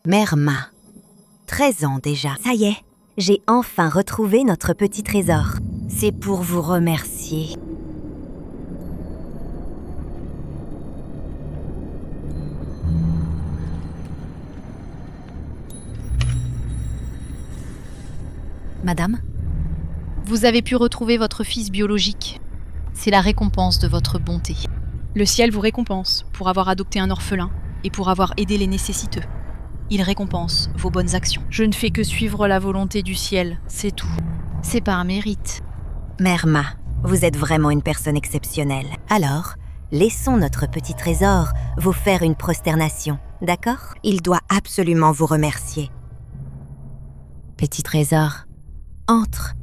Merma, 13 ans déjà. Ça y est, j'ai enfin retrouvé notre petit trésor. C'est pour vous remercier. Madame, vous avez pu retrouver votre fils biologique. C'est la récompense de votre bonté. Le ciel vous récompense pour avoir adopté un orphelin et pour avoir aidé les nécessiteux. Il récompense vos bonnes actions. Je ne fais que suivre la volonté du ciel, c'est tout. C'est par mérite. Merma, vous êtes vraiment une personne exceptionnelle. Alors, laissons notre petit trésor vous faire une prosternation, d'accord? Il doit absolument vous remercier. Petit trésor, entre.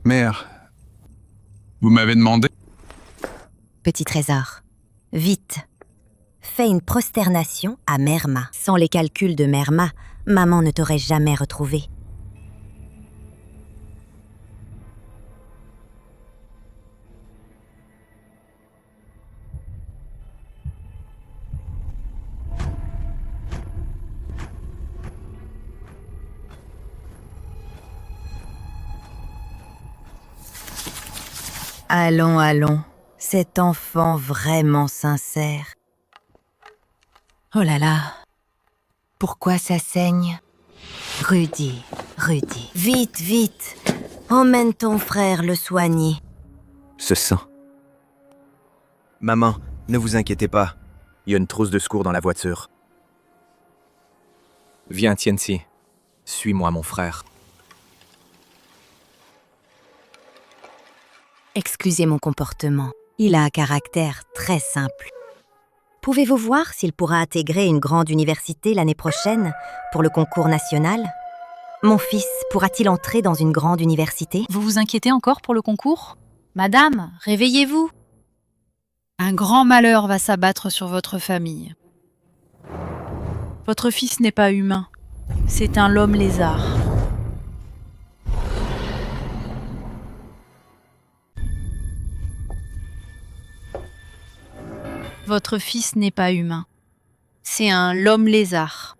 Mère, vous m'avez demandé? Petit trésor, vite. Fais une prosternation à Merma. Sans les calculs de Merma, maman ne t'aurait jamais retrouvé. Allons, allons. Cet enfant vraiment sincère. Oh là là. Pourquoi ça saigne? Rudy, vite, vite. Emmène ton frère le soigner. Ce sang. Maman, ne vous inquiétez pas. Il y a une trousse de secours dans la voiture. Viens, Tianxi. Suis-moi, mon frère. Excusez mon comportement. Il a un caractère très simple. Pouvez-vous voir s'il pourra intégrer une grande université l'année prochaine pour le concours national? Mon fils pourra-t-il entrer dans une grande université? Vous vous inquiétez encore pour le concours? Madame, réveillez-vous. Un grand malheur va s'abattre sur votre famille. Votre fils n'est pas humain, c'est un l'homme lézard. Votre fils n'est pas humain. C'est un l'homme lézard.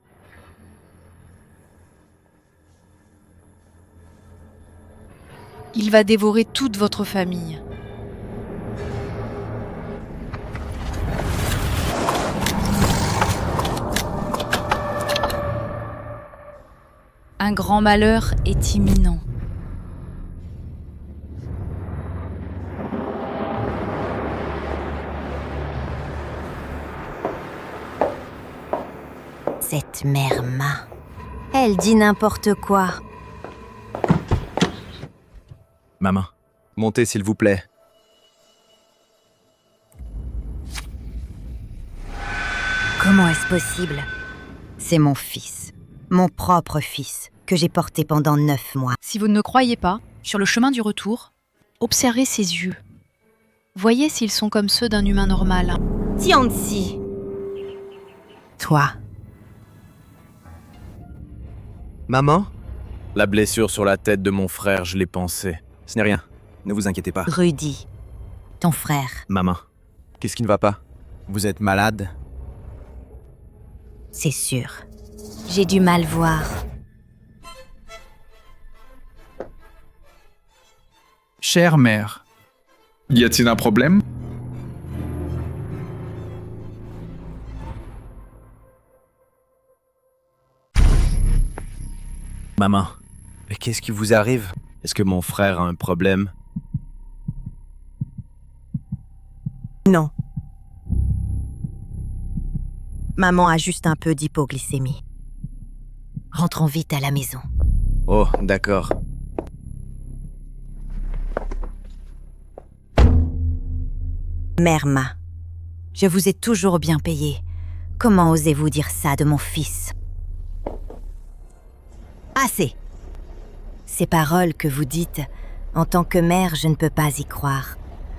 Il va dévorer toute votre famille. Un grand malheur est imminent. Cette Merma, elle dit n'importe quoi. Maman, montez s'il vous plaît. Comment est-ce possible? C'est mon fils, mon propre fils, que j'ai porté pendant 9 mois. Si vous ne me croyez pas, sur le chemin du retour, observez ses yeux. Voyez s'ils sont comme ceux d'un humain normal. Tianxi. Toi. Maman? La blessure sur la tête de mon frère, je l'ai pensé. Ce n'est rien, ne vous inquiétez pas. Rudy, ton frère. Maman, qu'est-ce qui ne va pas? Vous êtes malade? C'est sûr. J'ai du mal voir. Chère mère, y a-t-il un problème? Maman, qu'est-ce qui vous arrive? Est-ce que mon frère a un problème? Non. Maman a juste un peu d'hypoglycémie. Rentrons vite à la maison. Oh, d'accord. Merma, je vous ai toujours bien payé. Comment osez-vous dire ça de mon fils? Assez. Ces paroles que vous dites, en tant que mère, je ne peux pas y croire.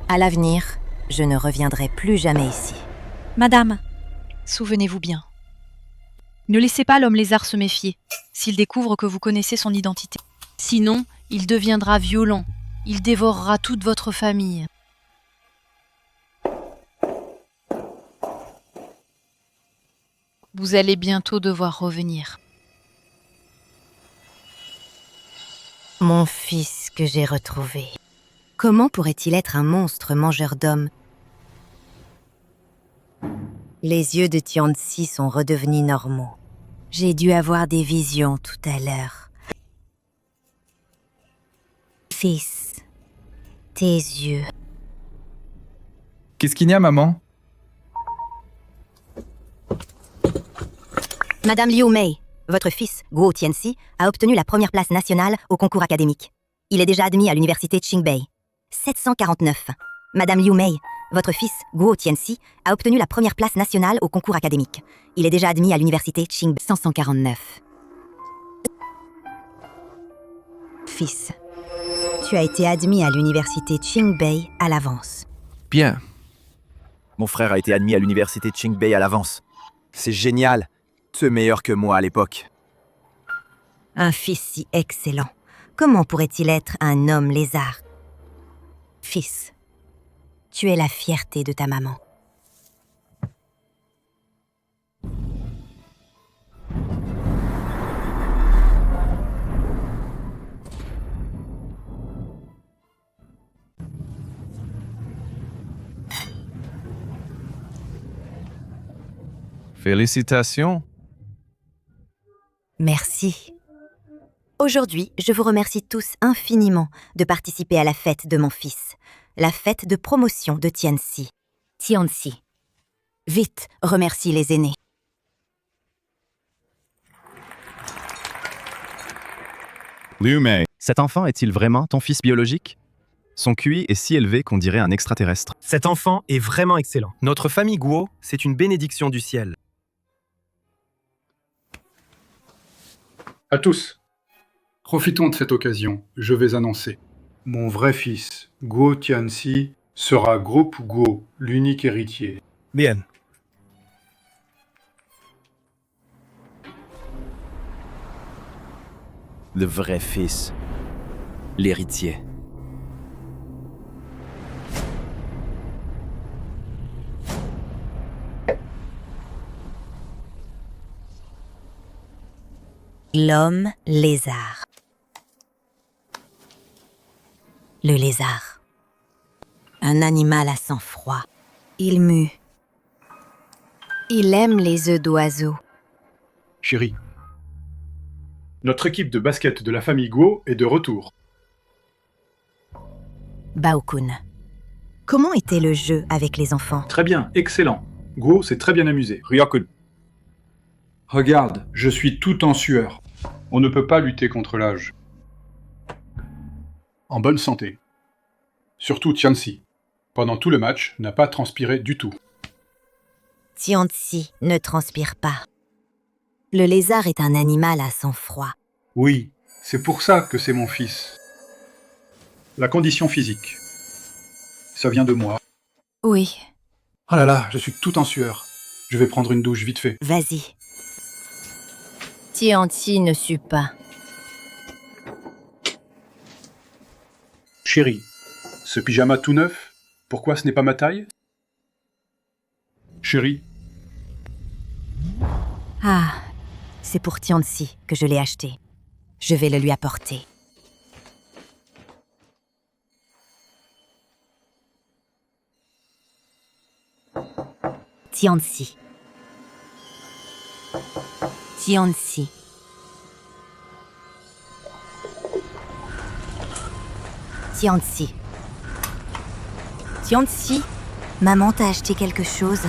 À l'avenir, je ne reviendrai plus jamais ici. Madame, Souvenez-vous bien. Ne laissez pas l'homme lézard se méfier, s'il découvre que vous connaissez son identité. sinon, il deviendra violent. Il dévorera toute votre famille. Vous allez bientôt devoir revenir. Mon fils que j'ai retrouvé. Comment pourrait-il être un monstre mangeur d'hommes? Les yeux de Tianzi sont redevenus normaux. J'ai dû avoir des visions tout à l'heure. Fils, tes yeux. Qu'est-ce qu'il y a, maman? Madame Liu Mei, votre fils, Guo Tianxi, a obtenu la première place nationale au concours académique. Il est déjà admis à l'université Qingbei. 749. Madame Liu Mei, votre fils, Guo Tianxi, a obtenu la première place nationale au concours académique. Il est déjà admis à l'université Qingbei. 549. Fils, tu as été admis à l'université Qingbei à l'avance. Bien. Mon frère a été admis à l'université Qingbei à l'avance. C'est génial. C'est meilleur que moi à l'époque. Un fils si excellent. Comment pourrait-il être un homme lézard? Fils, tu es la fierté de ta maman. Félicitations. Merci. Aujourd'hui, je vous remercie tous infiniment de participer à la fête de mon fils, la fête de promotion de Tianxi. Tianxi. Vite, remercie les aînés. Liu Mei. Cet enfant est-il vraiment ton fils biologique? Son QI est si élevé qu'on dirait un extraterrestre. Cet enfant est vraiment excellent. Notre famille Guo, c'est une bénédiction du ciel. À tous, profitons de cette occasion, je vais annoncer. Mon vrai fils, Guo Tianxi, sera groupe Guo, l'unique héritier. Bien. Le vrai fils. L'héritier. L'homme lézard. Le lézard. Un animal à sang-froid. Il mue. Il aime les œufs d'oiseaux. Chérie, notre équipe de basket de la famille Guo est de retour. Bao-kun. Comment était le jeu avec les enfants? Très bien, excellent. Guo s'est très bien amusé. Ryokun. Regarde, je suis tout en sueur. On ne peut pas lutter contre l'âge. En bonne santé. Surtout Tianxi. Pendant tout le match, n'a pas transpiré du tout. Tianxi ne transpire pas. Le lézard est un animal à sang-froid. Oui, c'est pour ça que c'est mon fils. La condition physique. Ça vient de moi. Oui. Oh là là, je suis tout en sueur. Je vais prendre une douche vite fait. Vas-y. Tianxi ne sue pas. Chérie, ce pyjama tout neuf, pourquoi ce n'est pas ma taille? Chérie, Ah, c'est pour Tianxi que je l'ai acheté. Je vais le lui apporter. Tianxi. Tianxi. Tianxi. Tianxi, maman t'a acheté quelque chose.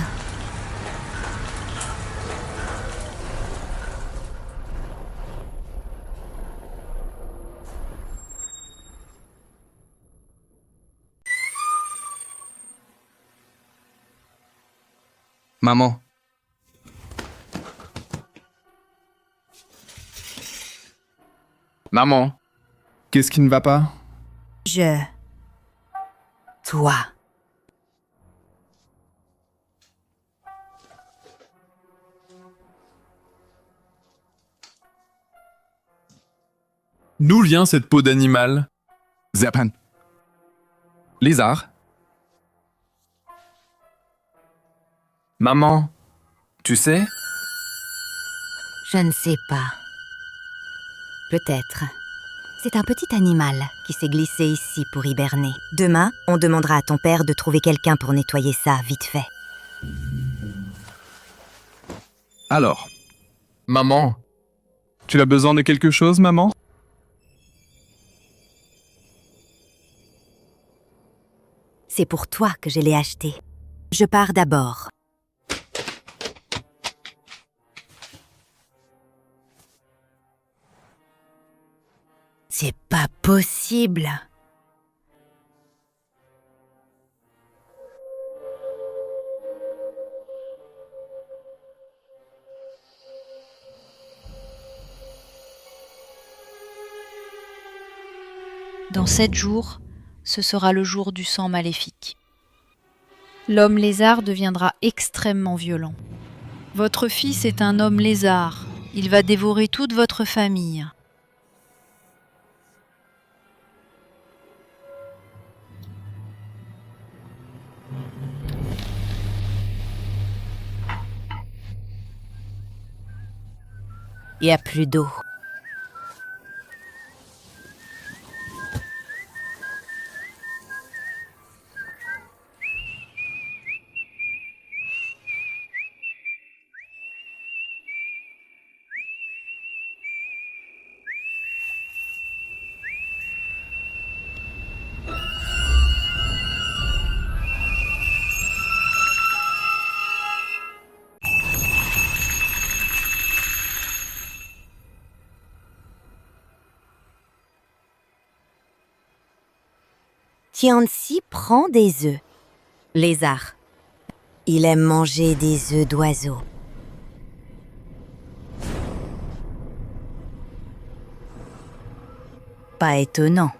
Maman. Maman. Qu'est-ce qui ne va pas? Toi. D'où vient cette peau d'animal? Zapan. Lézard. Maman, tu sais? Je ne sais pas. Peut-être. C'est un petit animal qui s'est glissé ici pour hiberner. Demain, on demandera à ton père de trouver quelqu'un pour nettoyer ça vite fait. Alors, maman, tu as besoin de quelque chose, maman? C'est pour toi que je l'ai acheté. Je pars d'abord. C'est pas possible. Dans 7 jours, ce sera le jour du sang maléfique. L'homme lézard deviendra extrêmement violent. Votre fils est un homme lézard. Il va dévorer toute votre famille. Il n'y a plus d'eau. Tianzi prend des œufs. Lézard. Il aime manger des œufs d'oiseaux. Pas étonnant.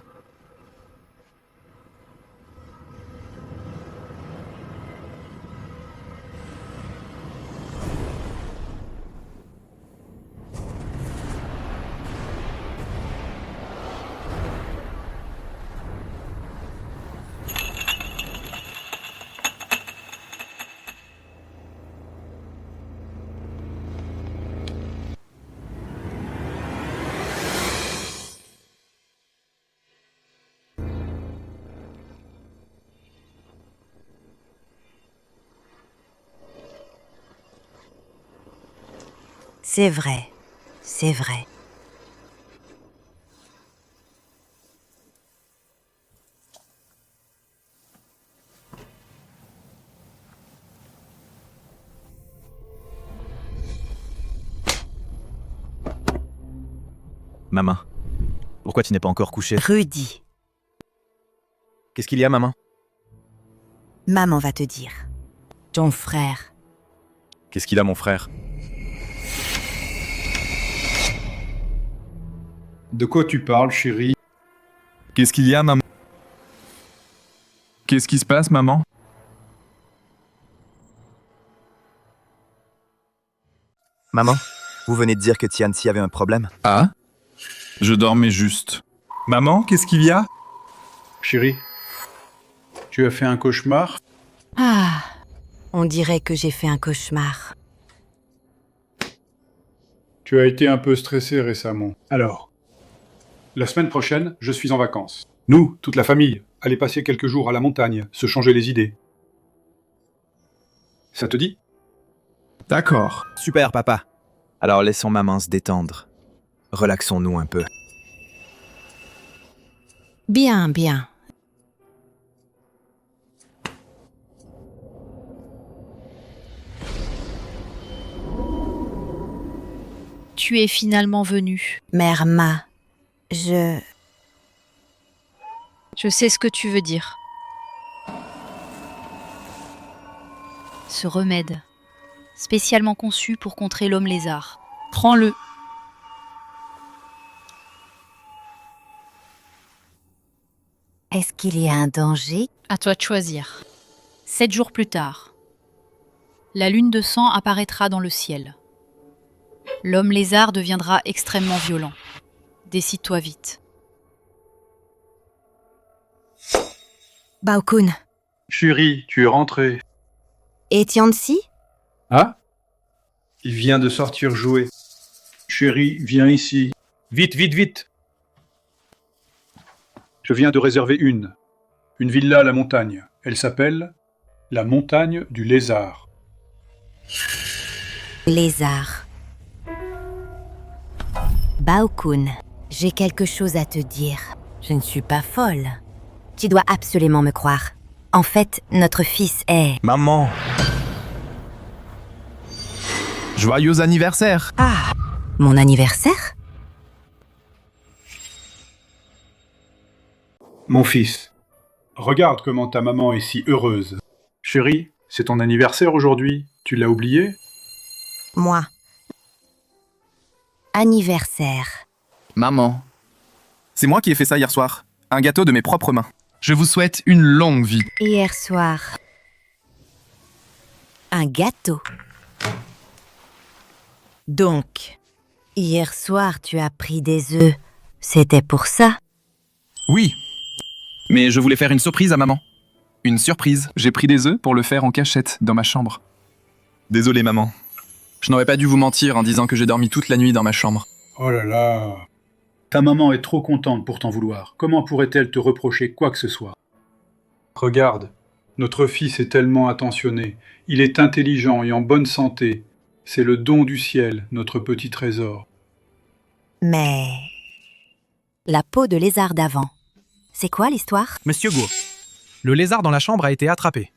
C'est vrai, c'est vrai. Maman, pourquoi tu n'es pas encore couchée? Rudy, Qu'est-ce qu'il y a, maman? maman va te dire. Ton frère. Qu'est-ce qu'il a, mon frère? De quoi tu parles, chérie? Qu'est-ce qu'il y a, maman? Qu'est-ce qui se passe, maman? Maman, vous venez de dire que Tianzi avait un problème? Ah? Je dormais juste. Maman, qu'est-ce qu'il y a? Chérie, tu as fait un cauchemar? Ah, on dirait que j'ai fait un cauchemar. Tu as été un peu stressé récemment. Alors, la semaine prochaine, je suis en vacances. Nous, toute la famille, allez passer quelques jours à la montagne, se changer les idées. Ça te dit? D'accord. Super, papa. Alors laissons maman se détendre. Relaxons-nous un peu. Bien, bien. Tu es finalement venu. Mère Ma, je sais ce que tu veux dire. Ce remède, spécialement conçu pour contrer l'homme lézard. Prends-le. Est-ce qu'il y a un danger? À toi de choisir. 7 jours plus tard, la lune de sang apparaîtra dans le ciel. L'homme lézard deviendra extrêmement violent. Décide-toi vite. Bao-kun. Chérie, tu es rentré. Et Tianxi? Ah? Il vient de sortir jouer. Chérie, viens ici. Vite, vite, vite! Je viens de réserver une villa à la montagne. Elle s'appelle la montagne du lézard. Lézard. Bao-kun, j'ai quelque chose à te dire. Je ne suis pas folle. Tu dois absolument me croire. En fait, notre fils est... Maman! Joyeux anniversaire! Ah, mon anniversaire? Mon fils, regarde comment ta maman est si heureuse. Chérie, c'est ton anniversaire aujourd'hui. Tu l'as oublié? Moi. Anniversaire. Maman. C'est moi qui ai fait ça hier soir. Un gâteau de mes propres mains. Je vous souhaite une longue vie. Hier soir. Un gâteau. Donc, hier soir, tu as pris des œufs. C'était pour ça? Oui. Mais je voulais faire une surprise à maman. Une surprise. J'ai pris des œufs pour le faire en cachette dans ma chambre. Désolé, maman. Je n'aurais pas dû vous mentir en disant que j'ai dormi toute la nuit dans ma chambre. Oh là là! Ta maman est trop contente pour t'en vouloir. Comment pourrait-elle te reprocher quoi que ce soit? Regarde, notre fils est tellement attentionné. Il est intelligent et en bonne santé. C'est le don du ciel, notre petit trésor. Mais... la peau de lézard d'avant. C'est quoi l'histoire? Monsieur Guo, le lézard dans la chambre a été attrapé.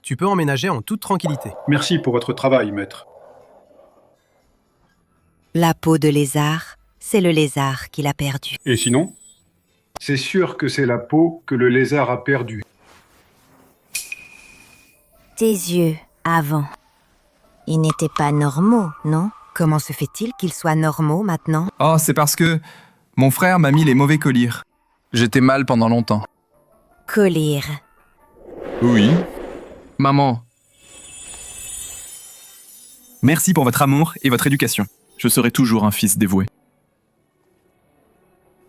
Tu peux emménager en toute tranquillité. Merci pour votre travail, maître. La peau de lézard, c'est le lézard qui l'a perdue. Et sinon? C'est sûr que c'est la peau que le lézard a perdue. Tes yeux, avant. Ils n'étaient pas normaux, non? Comment se fait-il qu'ils soient normaux maintenant? Oh, c'est parce que mon frère m'a mis les mauvais colliers. J'étais mal pendant longtemps. Collier. Oui. Maman, Merci pour votre amour et votre éducation. je serai toujours un fils dévoué.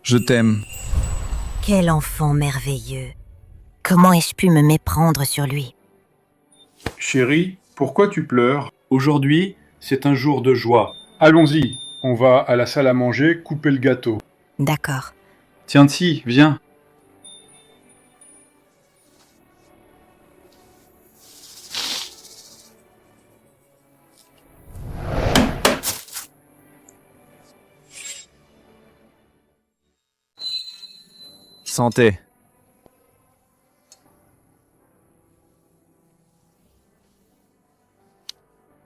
Je t'aime. Quel enfant merveilleux. Comment ai-je pu me méprendre sur lui? Chérie, pourquoi tu pleures? Aujourd'hui, c'est un jour de joie. Allons-y, on va à la salle à manger couper le gâteau. D'accord. Tiens-ci, viens. Santé.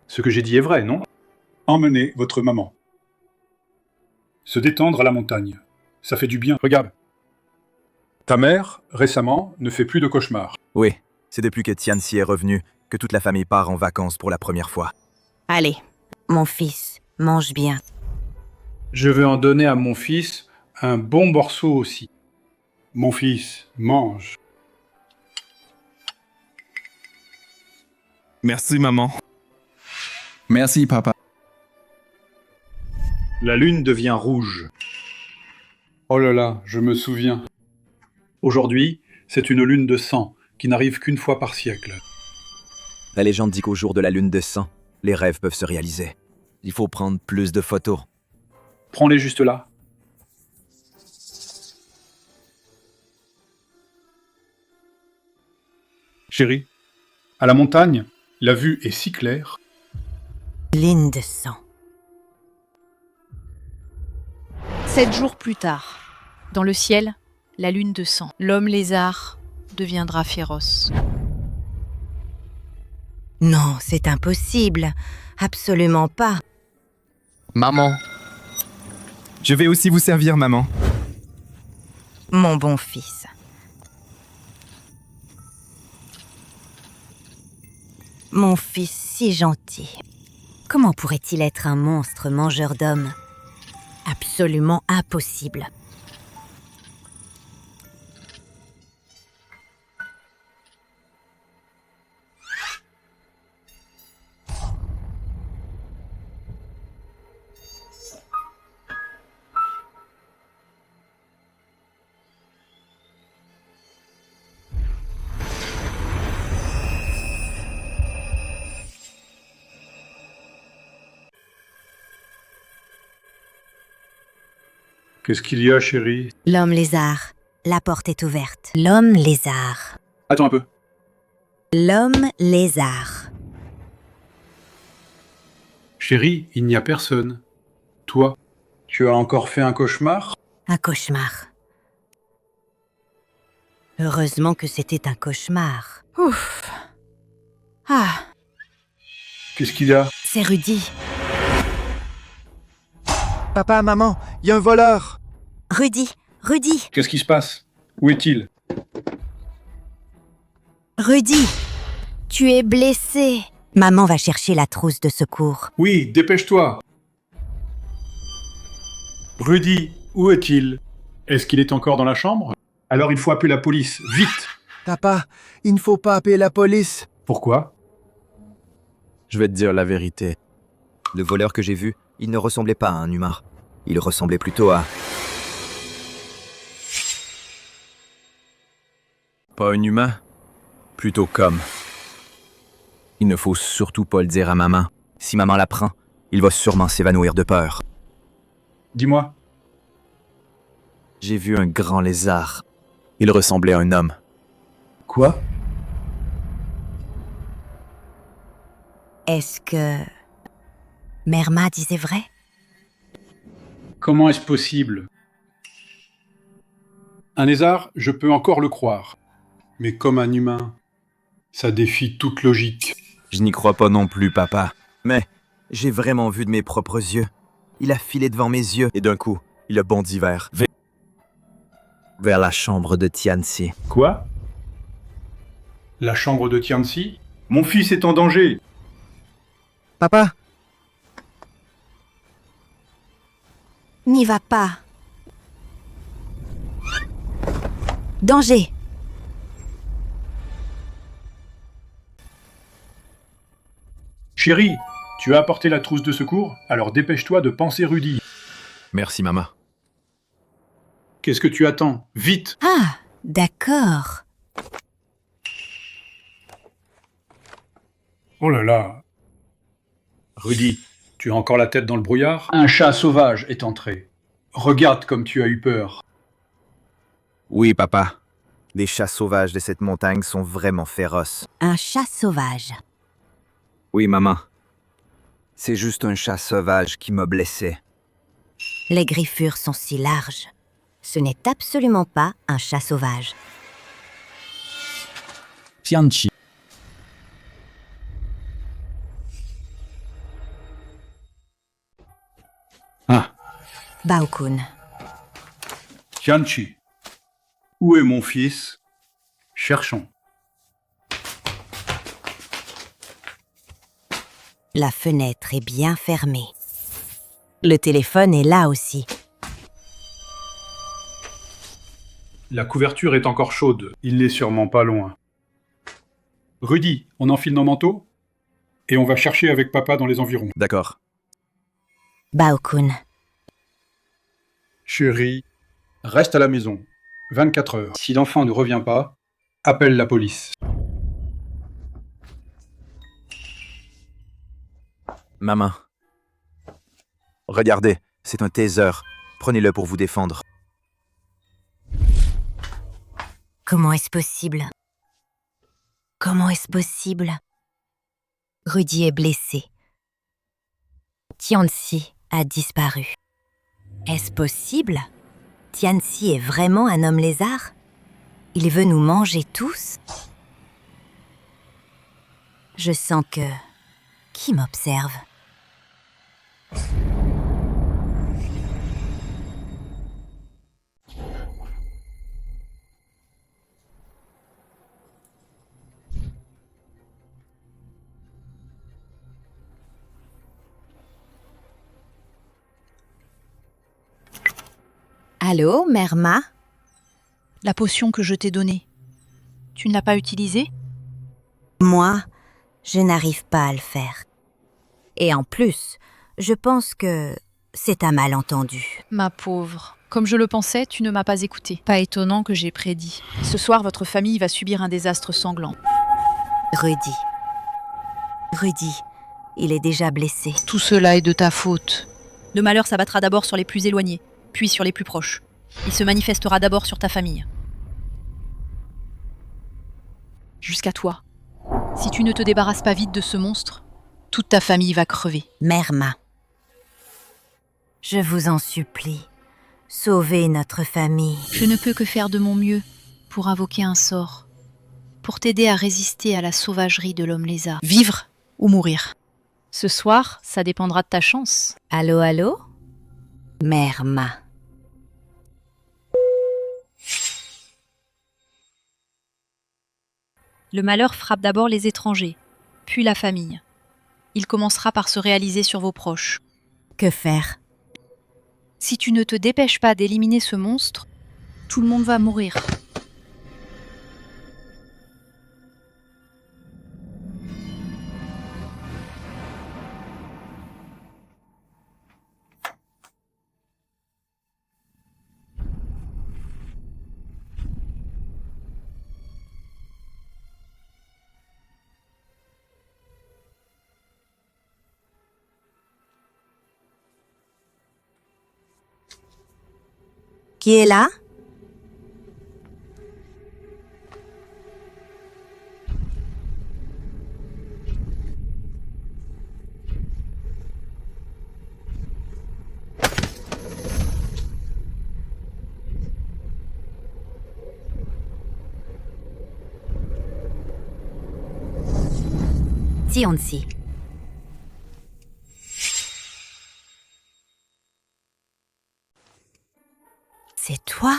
Ce que j'ai dit est vrai, non? Emmenez votre maman. Se détendre à la montagne. Ça fait du bien. Regarde. Ta mère, récemment, ne fait plus de cauchemars. Oui, c'est depuis que Tianxi est revenu que toute la famille part en vacances pour la première fois. Allez, mon fils, mange bien. Je veux en donner à mon fils un bon morceau aussi. Mon fils, mange. Merci, maman. Merci, papa. La lune devient rouge. Oh là là, je me souviens. Aujourd'hui, c'est une lune de sang qui n'arrive qu'une fois par siècle. La légende dit qu'au jour de la lune de sang, les rêves peuvent se réaliser. Il faut prendre plus de photos. Prends-les juste là. Chérie, à la montagne, la vue est si claire. Lune de sang. 7 jours plus tard, dans le ciel, la lune de sang. L'homme lézard deviendra féroce. Non, c'est impossible. Absolument pas. Maman, Je vais aussi vous servir, maman. Mon bon fils. Mon fils si gentil. Comment pourrait-il être un monstre mangeur d'hommes? Absolument impossible. Qu'est-ce qu'il y a, chérie? L'homme lézard. La porte est ouverte. L'homme lézard. Attends un peu. L'homme lézard. Chérie, il n'y a personne. Toi, tu as encore fait un cauchemar? Un cauchemar. Heureusement que c'était un cauchemar. Ouf. Ah, Qu'est-ce qu'il y a? C'est Rudy. Papa, maman, il y a un voleur. Rudy. Rudy. Qu'est-ce qui se passe? Où est-il? Rudy. Tu es blessé. Maman va chercher la trousse de secours. Oui, dépêche-toi. Rudy, où est-il? Est-ce qu'il est encore dans la chambre? Alors il faut appeler la police, vite! Papa, il ne faut pas appeler la police. Pourquoi? Je vais te dire la vérité. Le voleur que j'ai vu, il ne ressemblait pas à un humain. Il ressemblait plutôt à... Pas un humain, plutôt comme. Il ne faut surtout pas le dire à maman. Si maman l'apprend, il va sûrement s'évanouir de peur. Dis-moi. J'ai vu un grand lézard. Il ressemblait à un homme. Quoi? Est-ce que... Merma disait vrai? Comment est-ce possible? Un lézard, je peux encore le croire. Mais comme un humain, ça défie toute logique. Je n'y crois pas non plus, papa. Mais j'ai vraiment vu de mes propres yeux. Il a filé devant mes yeux et d'un coup, il a bondi vers la chambre de Tianxi. Quoi? La chambre de Tianxi? Mon fils est en danger! Papa! N'y va pas. Danger. Chérie, tu as apporté la trousse de secours? Alors dépêche-toi de panser Rudy. Merci, maman. Qu'est-ce que tu attends? Vite! Ah, d'accord. Oh là là! Rudy, tu as encore la tête dans le brouillard? Un chat sauvage est entré. Regarde comme tu as eu peur. Oui, papa. Les chats sauvages de cette montagne sont vraiment féroces. Un chat sauvage. Oui, maman. C'est juste un chat sauvage qui m'a blessé. Les griffures sont si larges. Ce n'est absolument pas un chat sauvage. Tianchi. Ah, Bao-kun. Tianchi. Où est mon fils? Cherchons. La fenêtre est bien fermée. Le téléphone est là aussi. La couverture est encore chaude. Il n'est sûrement pas loin. Rudy, on enfile nos manteaux? Et on va chercher avec papa dans les environs. D'accord. Bao-kun. Chérie, reste à la maison. 24 heures. Si l'enfant ne revient pas, appelle la police. Maman. Regardez, c'est un taser. Prenez-le pour vous défendre. Comment est-ce possible? Comment est-ce possible? Rudy est blessé. Tianxi a disparu. Est-ce possible? Tianxi est vraiment un homme lézard? Il veut nous manger tous? Je sens que... Qui m'observe? Allô, Merma? La potion que je t'ai donnée, tu ne l'as pas utilisée? Moi, je n'arrive pas à le faire. Et en plus, je pense que c'est un malentendu. Ma pauvre, comme je le pensais, tu ne m'as pas écoutée. Pas étonnant que j'ai prédit. Ce soir, votre famille va subir un désastre sanglant. Rudy. Rudy, il est déjà blessé. tout cela est de ta faute. Le malheur s'abattra d'abord sur les plus éloignés. puis sur les plus proches. Il se manifestera d'abord sur ta famille. Jusqu'à toi. Si tu ne te débarrasses pas vite de ce monstre, toute ta famille va crever. Merma, je vous en supplie, sauvez notre famille. Je ne peux que faire de mon mieux pour invoquer un sort, pour t'aider à résister à la sauvagerie de l'homme lézard. Vivre ou mourir. Ce soir, ça dépendra de ta chance. Allô, allô? Merma. Le malheur frappe d'abord les étrangers, puis la famille. Il commencera par se réaliser sur vos proches. Que faire? Si tu ne te dépêches pas d'éliminer ce monstre, tout le monde va mourir. Qui est là? Sionsi. C'est toi?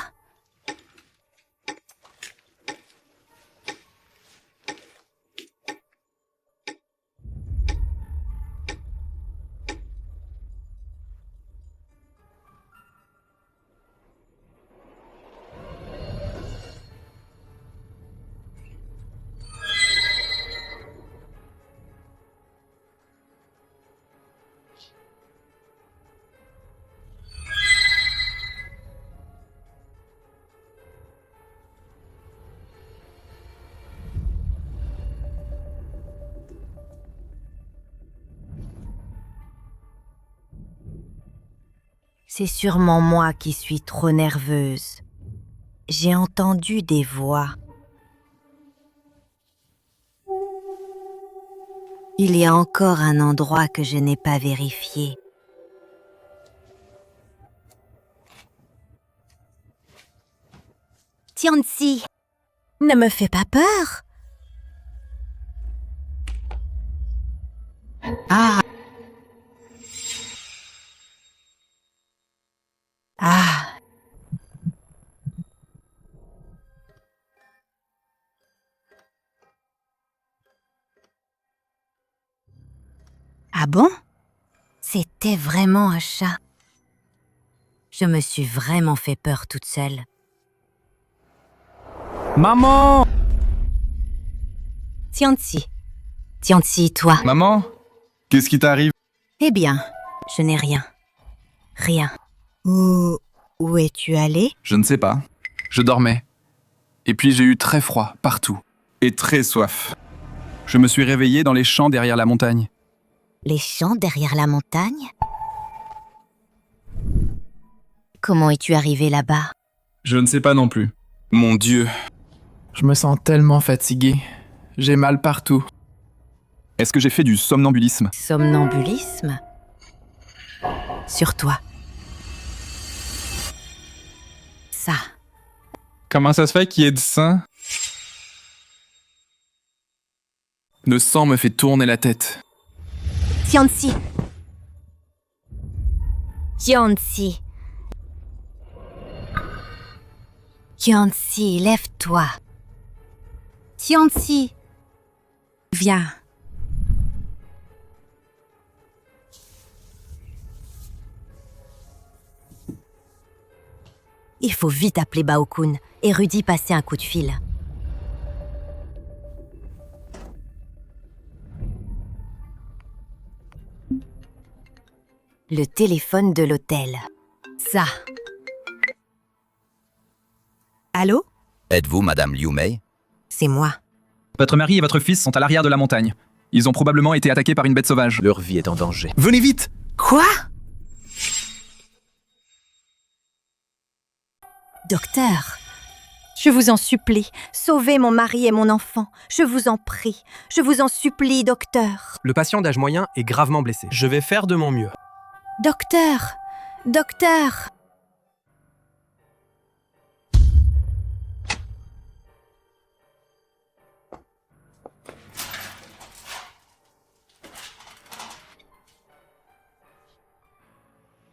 C'est sûrement moi qui suis trop nerveuse. J'ai entendu des voix. Il y a encore un endroit que je n'ai pas vérifié. Tianzi, ne me fais pas peur. Ah. Ah. Ah bon? C'était vraiment un chat. Je me suis vraiment fait peur toute seule. Maman! Tianzi. Tianzi, toi. Maman? Qu'est-ce qui t'arrive? Eh bien, je n'ai rien. Rien. Où es-tu allé? Je ne sais pas. Je dormais. Et puis j'ai eu très froid partout. Et très soif. Je me suis réveillé dans les champs derrière la montagne. Les champs derrière la montagne? Comment es-tu arrivé là-bas? Je ne sais pas non plus. Mon Dieu. Je me sens tellement fatigué. J'ai mal partout. Est-ce que j'ai fait du somnambulisme? Somnambulisme? Sur toi. Ça. Comment ça se fait qu'il y ait du sang? Le sang me fait tourner la tête. Tianzi. Tianzi. Tianzi, lève-toi. Tianzi. Viens. Il faut vite appeler Bao-kun et Rudy passer un coup de fil. Le téléphone de l'hôtel. Ça. Allô? Êtes-vous Madame Liu Mei? C'est moi. Votre mari et votre fils sont à l'arrière de la montagne. Ils ont probablement été attaqués par une bête sauvage. Leur vie est en danger. Venez vite! Quoi? Docteur, je vous en supplie, sauvez mon mari et mon enfant. Je vous en prie, je vous en supplie, docteur. Le patient d'âge moyen est gravement blessé. Je vais faire de mon mieux. Docteur, docteur.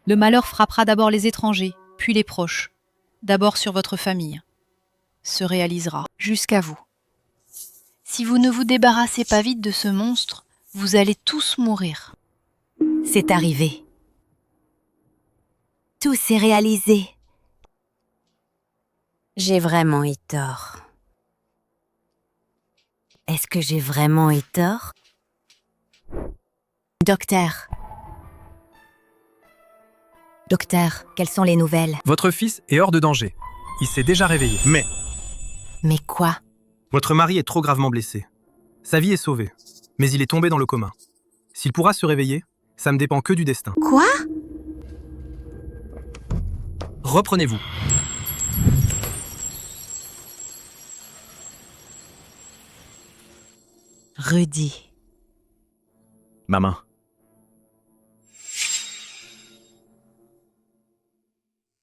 Le malheur frappera d'abord les étrangers, puis les proches, d'abord sur votre famille. Se réalisera jusqu'à vous. Si vous ne vous débarrassez pas vite de ce monstre, vous allez tous mourir. C'est arrivé. Tout s'est réalisé. J'ai vraiment eu tort. Est-ce que j'ai vraiment eu tort? Docteur. Docteur, quelles sont les nouvelles? Votre fils est hors de danger. Il s'est déjà réveillé. Mais quoi? Votre mari est trop gravement blessé. Sa vie est sauvée, mais il est tombé dans le coma. S'il pourra se réveiller, ça ne dépend que du destin. Quoi? Reprenez-vous. Rudy. Maman.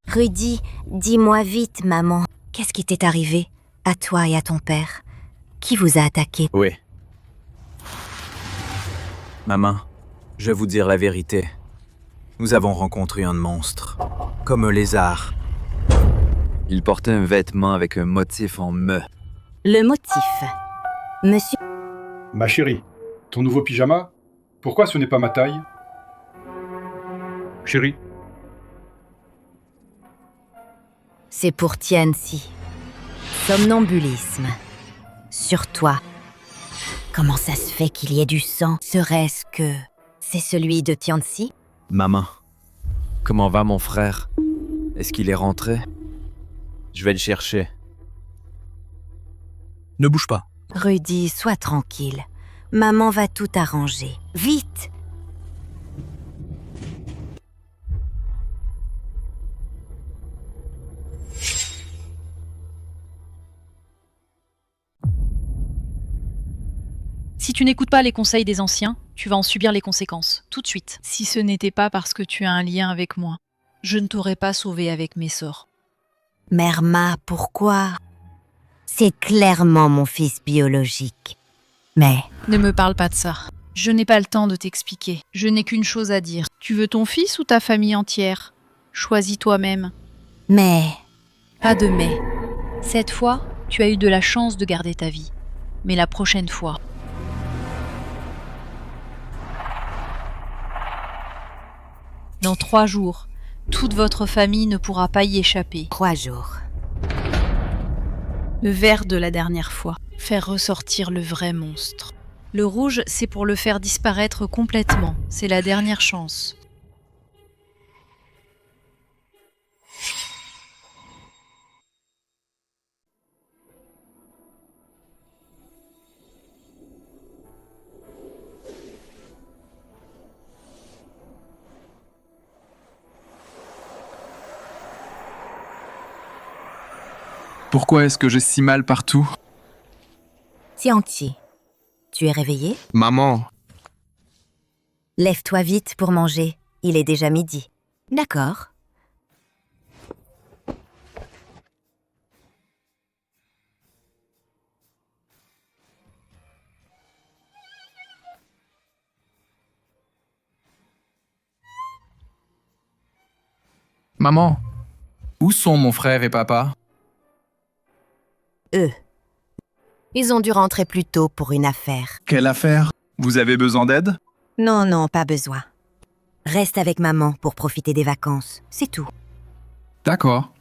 Rudy, dis-moi vite, maman. Qu'est-ce qui t'est arrivé? À toi et à ton père? Qui vous a attaqué? Oui. Maman, je vais vous dire la vérité. Nous avons rencontré un monstre, comme un lézard. Il portait un vêtement avec un motif en me. Le motif. Monsieur... Ma chérie, ton nouveau pyjama? Pourquoi ce n'est pas ma taille? Chérie. C'est pour Tianxi. Somnambulisme. Sur toi. Comment ça se fait qu'il y ait du sang? Serait-ce que... c'est celui de Tianxi? Maman, comment va mon frère? Est-ce qu'il est rentré? Je vais le chercher. Ne bouge pas. Rudy, sois tranquille. Maman va tout arranger. Vite! Si tu n'écoutes pas les conseils des anciens, tu vas en subir les conséquences, tout de suite. Si ce n'était pas parce que tu as un lien avec moi, je ne t'aurais pas sauvé avec mes sorts. Merma, pourquoi? C'est clairement mon fils biologique. Mais... Ne me parle pas de ça. Je n'ai pas le temps de t'expliquer. Je n'ai qu'une chose à dire. Tu veux ton fils ou ta famille entière? Choisis toi-même. Mais... Pas de mais. Cette fois, tu as eu de la chance de garder ta vie. Mais la prochaine fois... Dans 3 jours, toute votre famille ne pourra pas y échapper. 3 jours. Le vert de la dernière fois. Faire ressortir le vrai monstre. Le rouge, c'est pour le faire disparaître complètement. C'est la dernière chance. Pourquoi est-ce que j'ai si mal partout? Tianxi, tu es réveillé? Maman, Lève-toi vite pour manger. Il est déjà midi. D'accord. maman, où sont mon frère et papa? Eux. Ils ont dû rentrer plus tôt pour une affaire. Quelle affaire? Vous avez besoin d'aide? Non, non, pas besoin. Reste avec maman pour profiter des vacances. C'est tout. D'accord.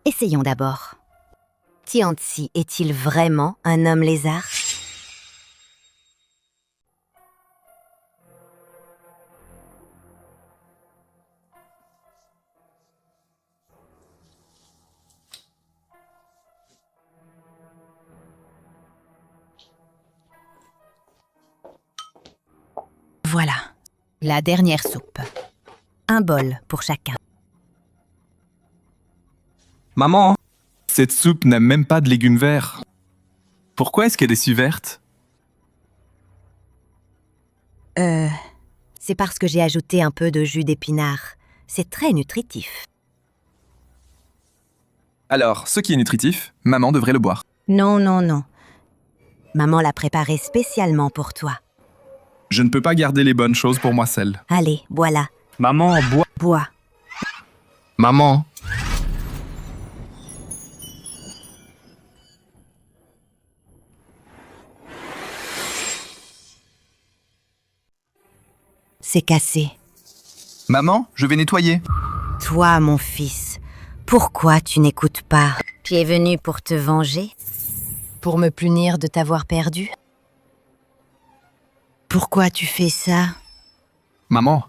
Essayons d'abord. Tianxi est-il vraiment un homme lézard? Voilà, la dernière soupe. Un bol pour chacun. Maman, cette soupe n'a même pas de légumes verts. Pourquoi est-ce qu'elle est si verte? C'est parce que j'ai ajouté un peu de jus d'épinard. C'est très nutritif. Alors, ce qui est nutritif, maman devrait le boire. Non, non, non. Maman l'a préparé spécialement pour toi. Je ne peux pas garder les bonnes choses pour moi seule. Allez, voilà. Maman, bois. Bois. Maman. C'est cassé. Maman, je vais nettoyer. Toi, mon fils, pourquoi tu n'écoutes pas? Tu es venu pour te venger? Pour me punir de t'avoir perdu? Pourquoi tu fais ça? Maman.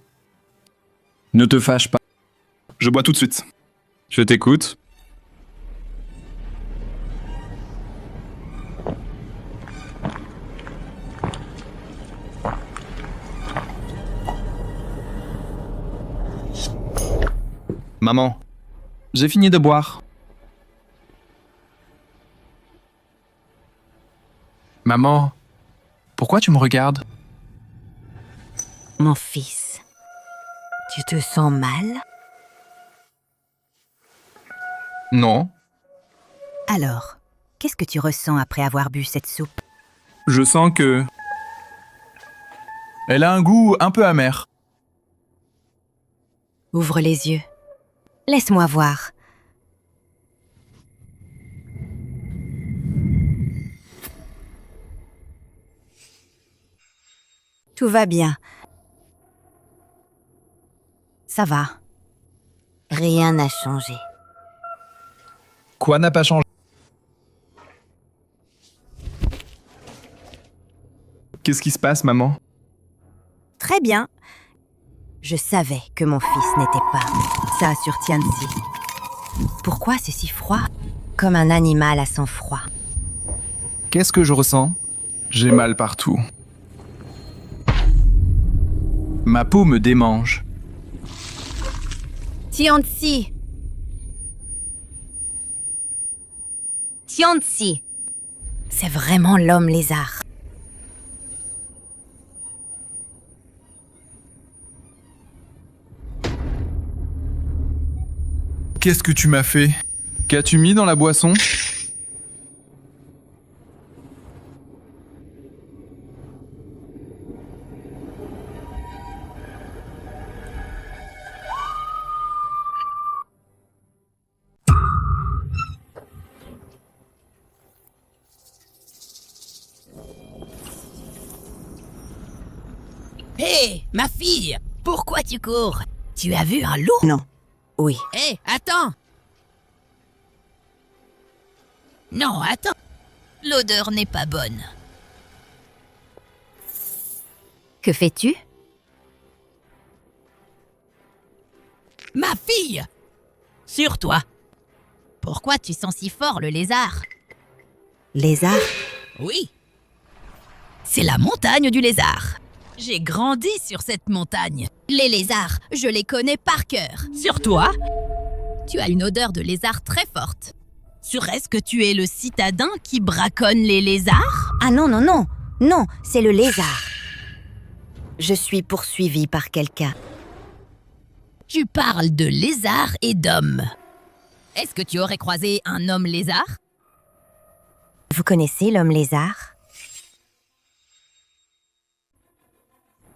Ne te fâche pas. Je bois tout de suite. Je t'écoute. Maman, j'ai fini de boire. Maman, pourquoi tu me regardes? Mon fils, tu te sens mal? Non. Alors, qu'est-ce que tu ressens après avoir bu cette soupe? Je sens que... Elle a un goût un peu amer. Ouvre les yeux. Laisse-moi voir. Tout va bien. Ça va. Rien n'a changé. Quoi n'a pas changé? Qu'est-ce qui se passe, maman? Très bien. Je savais que mon fils n'était pas ça sur Tianzi. Pourquoi c'est si froid? Comme un animal à sang-froid. Qu'est-ce que je ressens? J'ai mal partout. Ma peau me démange. Tianzi. Tianzi. C'est vraiment l'homme lézard. Qu'est-ce que tu m'as fait? Qu'as-tu mis dans la boisson? Hé, ma fille, pourquoi tu cours? Tu as vu un loup? Non. Oui. Hé, attends! Non, attends. L'odeur n'est pas bonne. Que fais-tu? Ma fille! Sur toi! Pourquoi tu sens si fort le lézard? Lézard? Oui. C'est la montagne du lézard. J'ai grandi sur cette montagne. Les lézards, je les connais par cœur. Sur toi, tu as une odeur de lézard très forte. Serait-ce que tu es le citadin qui braconne les lézards? Ah non, non, non. Non, c'est le lézard. Je suis poursuivi par quelqu'un. Tu parles de lézard et d'homme. Est-ce que tu aurais croisé un homme lézard? Vous connaissez l'homme lézard?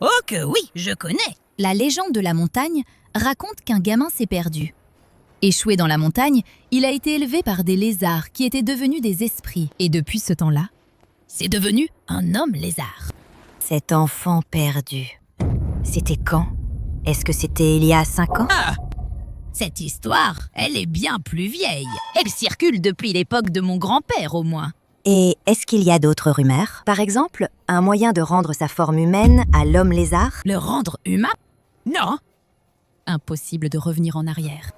Oh que oui, je connais. La légende de la montagne raconte qu'un gamin s'est perdu. Échoué dans la montagne, il a été élevé par des lézards qui étaient devenus des esprits. Et depuis ce temps-là, c'est devenu un homme lézard. Cet enfant perdu. C'était quand? Est-ce que c'était il y a 5 ans? Ah! Cette histoire, elle est bien plus vieille. Elle circule depuis l'époque de mon grand-père au moins. Et est-ce qu'il y a d'autres rumeurs? Par exemple, un moyen de rendre sa forme humaine à l'homme lézard? Le rendre humain? Non. Impossible de revenir en arrière.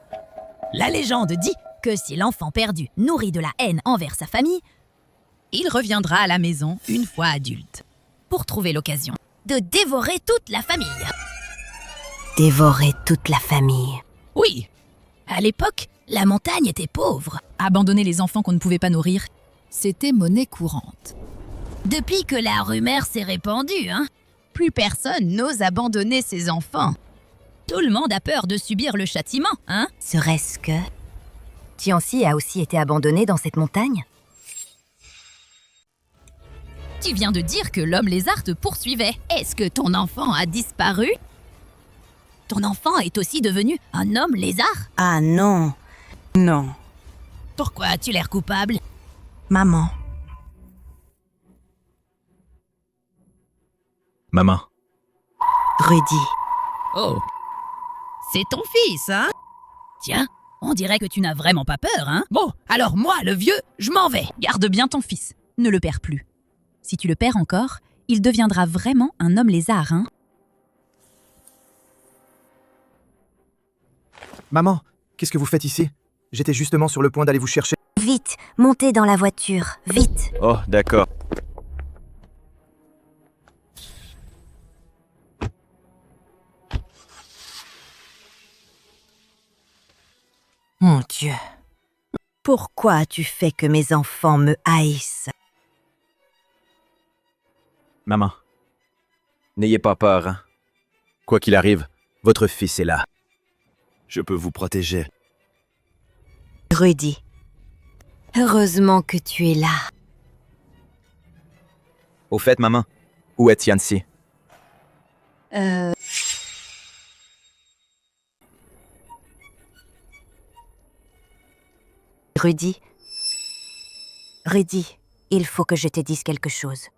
La légende dit que si l'enfant perdu nourrit de la haine envers sa famille, il reviendra à la maison une fois adulte, pour trouver l'occasion de dévorer toute la famille. Dévorer toute la famille. Oui. À l'époque, la montagne était pauvre. Abandonner les enfants qu'on ne pouvait pas nourrir, c'était monnaie courante. Depuis que la rumeur s'est répandue, plus personne n'ose abandonner ses enfants. Tout le monde a peur de subir le châtiment, Serait-ce que... Tianxi a aussi été abandonné dans cette montagne? Tu viens de dire que l'homme lézard te poursuivait. Est-ce que ton enfant a disparu? Ton enfant est aussi devenu un homme lézard? Ah non. Non. Pourquoi as-tu l'air coupable? Maman. Maman. Rudy. Oh. C'est ton fils, Tiens, on dirait que tu n'as vraiment pas peur, Bon, alors moi, le vieux, je m'en vais. Garde bien ton fils, ne le perds plus. Si tu le perds encore, il deviendra vraiment un homme lézard, Maman, qu'est-ce que vous faites ici? J'étais justement sur le point d'aller vous chercher. Vite, montez dans la voiture, vite. Oh, d'accord. Mon Dieu. Pourquoi as-tu fait que mes enfants me haïssent? Maman, n'ayez pas peur, Quoi qu'il arrive, votre fils est là. Je peux vous protéger. Rudy, heureusement que tu es là. Au fait, maman, où est Tianxi? Rudy, il faut que je te dise quelque chose.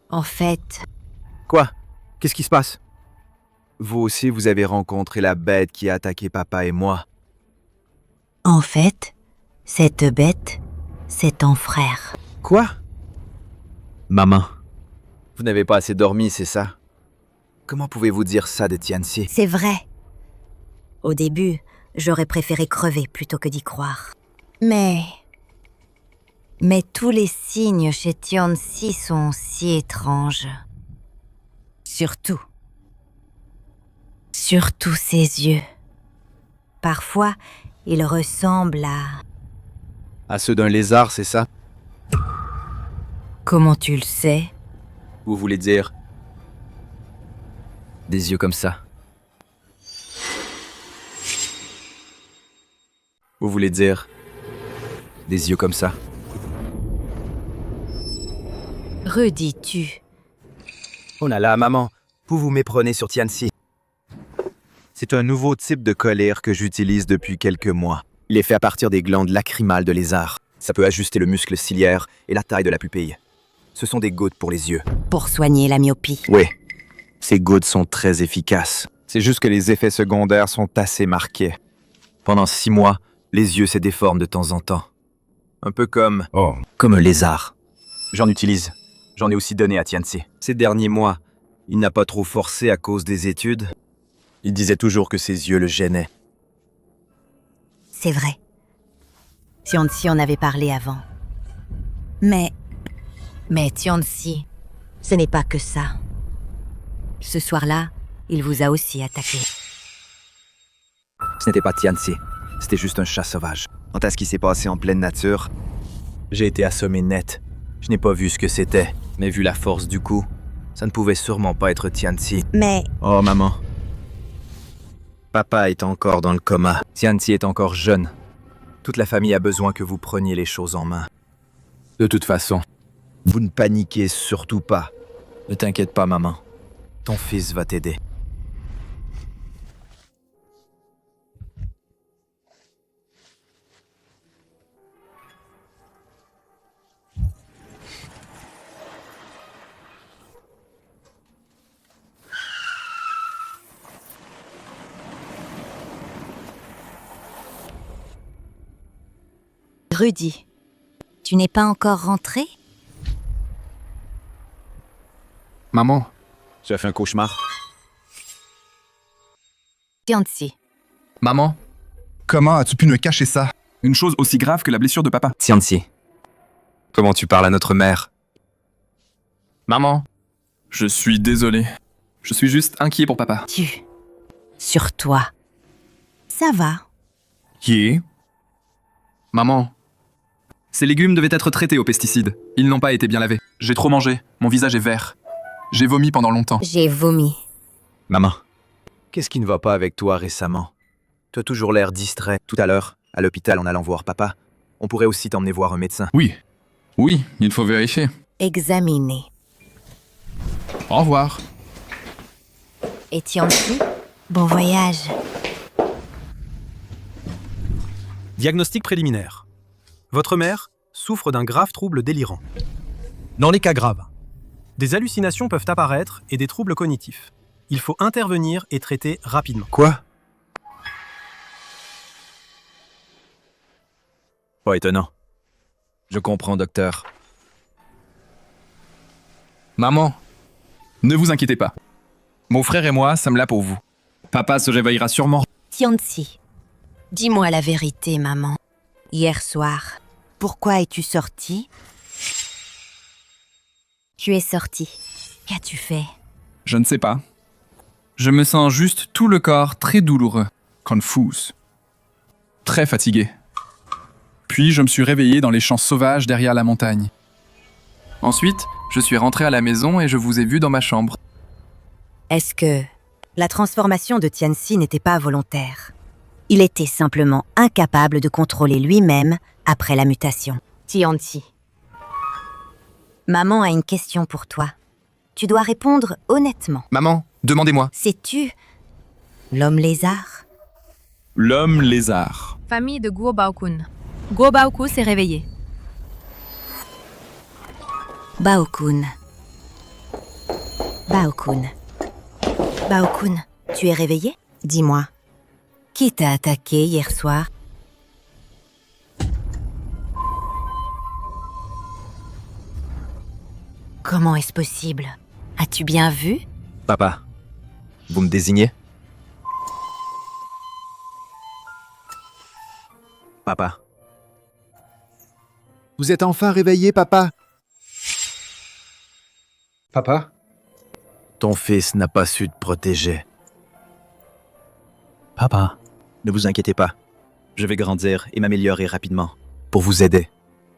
En fait... Quoi? Qu'est-ce qui se passe? Vous aussi, vous avez rencontré la bête qui a attaqué papa et moi. En fait, cette bête, c'est ton frère. Quoi? Maman, vous n'avez pas assez dormi, c'est ça? Comment pouvez-vous dire ça de Tianxi? C'est vrai. Au début, j'aurais préféré crever plutôt que d'y croire. Mais tous les signes chez Tianxi sont si étranges. Surtout ses yeux. Parfois, ils ressemblent À ceux d'un lézard, c'est ça? Comment tu le sais? Vous voulez dire... des yeux comme ça? Vous voulez dire... des yeux comme ça? Rudy, tu... Oh là là, maman, vous vous méprenez sur Tianxi. C'est un nouveau type de colère que j'utilise depuis quelques mois. Il est fait à partir des glandes lacrymales de lézard. Ça peut ajuster le muscle ciliaire et la taille de la pupille. Ce sont des gouttes pour les yeux. Pour soigner la myopie. Oui, ces gouttes sont très efficaces. C'est juste que les effets secondaires sont assez marqués. Pendant 6 mois, les yeux se déforment de temps en temps. Un peu comme un lézard. J'en utilise. J'en ai aussi donné à Tianxi. Ces derniers mois, il n'a pas trop forcé à cause des études. Il disait toujours que ses yeux le gênaient. C'est vrai. Tianxi en avait parlé avant. Mais Tianxi, ce n'est pas que ça. Ce soir-là, il vous a aussi attaqué. Ce n'était pas Tianxi, c'était juste un chat sauvage. Quant à ce qui s'est passé en pleine nature, j'ai été assommé net. Je n'ai pas vu ce que c'était, mais vu la force du coup, ça ne pouvait sûrement pas être Tianxi. Mais... Oh maman. Papa est encore dans le coma. Tianxi est encore jeune. Toute la famille a besoin que vous preniez les choses en main. De toute façon, vous ne paniquez surtout pas. Ne t'inquiète pas, maman. Ton fils va t'aider. Rudy, tu n'es pas encore rentré? Maman, tu as fait un cauchemar? Tianxi. Maman, comment as-tu pu me cacher ça? Une chose aussi grave que la blessure de papa. Tianxi, comment tu parles à notre mère? Maman, Je suis désolé. Je suis juste inquiet pour papa. Sur toi. Ça va. Qui est Maman. Ces légumes devaient être traités aux pesticides. Ils n'ont pas été bien lavés. J'ai trop mangé. Mon visage est vert. J'ai vomi pendant longtemps. J'ai vomi. Maman, qu'est-ce qui ne va pas avec toi récemment? Tu as toujours l'air distrait. Tout à l'heure, à l'hôpital en allant voir papa, on pourrait aussi t'emmener voir un médecin. Oui, il faut vérifier. Examiner. Au revoir. Et Tianqi, bon voyage. Diagnostic préliminaire. Votre mère souffre d'un grave trouble délirant. Dans les cas graves, Des hallucinations peuvent apparaître et des troubles cognitifs. Il faut intervenir et traiter rapidement. Quoi? Pas étonnant. Je comprends, docteur. Maman, ne vous inquiétez pas. Mon frère et moi sommes là pour vous. Papa se réveillera sûrement. Tianqi, dis-moi la vérité, maman. Hier soir, pourquoi es-tu sortie? Tu es sortie. Qu'as-tu fait? Je ne sais pas. Je me sens juste tout le corps très douloureux, confus, très fatigué. Puis je me suis réveillé dans les champs sauvages derrière la montagne. Ensuite, je suis rentré à la maison et je vous ai vu dans ma chambre. Est-ce que la transformation de Tianqi n'était pas volontaire? Il était simplement incapable de contrôler lui-même après la mutation. Tianqi. Maman a une question pour toi. Tu dois répondre honnêtement. Maman, demandez-moi. Sais-tu l'homme lézard? L'homme lézard. Famille de Guo Baokun. Guo Baoku s'est réveillé. Baokun. Baokun. Baokun, tu es réveillé? Dis-moi. Qui t'a attaqué hier soir? Comment est-ce possible? As-tu bien vu? Papa, vous me désignez? Papa. vous êtes enfin réveillé, papa? Papa? Ton fils n'a pas su te protéger. Papa. Ne vous inquiétez pas. Je vais grandir et m'améliorer rapidement. Pour vous aider.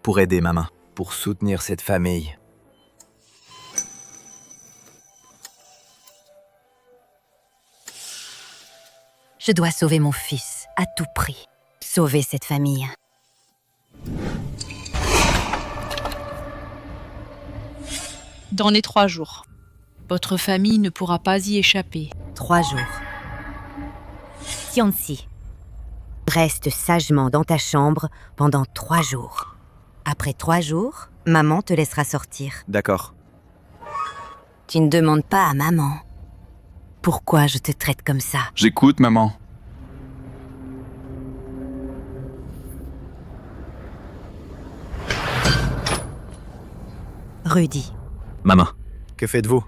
Pour aider maman. Pour soutenir cette famille. Je dois sauver mon fils, à tout prix. Sauver cette famille. Dans les 3 jours. Votre famille ne pourra pas y échapper. 3 jours. Tianqi, reste sagement dans ta chambre pendant 3 jours. Après 3 jours, maman te laissera sortir. D'accord. Tu ne demandes pas à maman. Pourquoi je te traite comme ça? J'écoute, maman. Rudy. Maman, que faites-vous?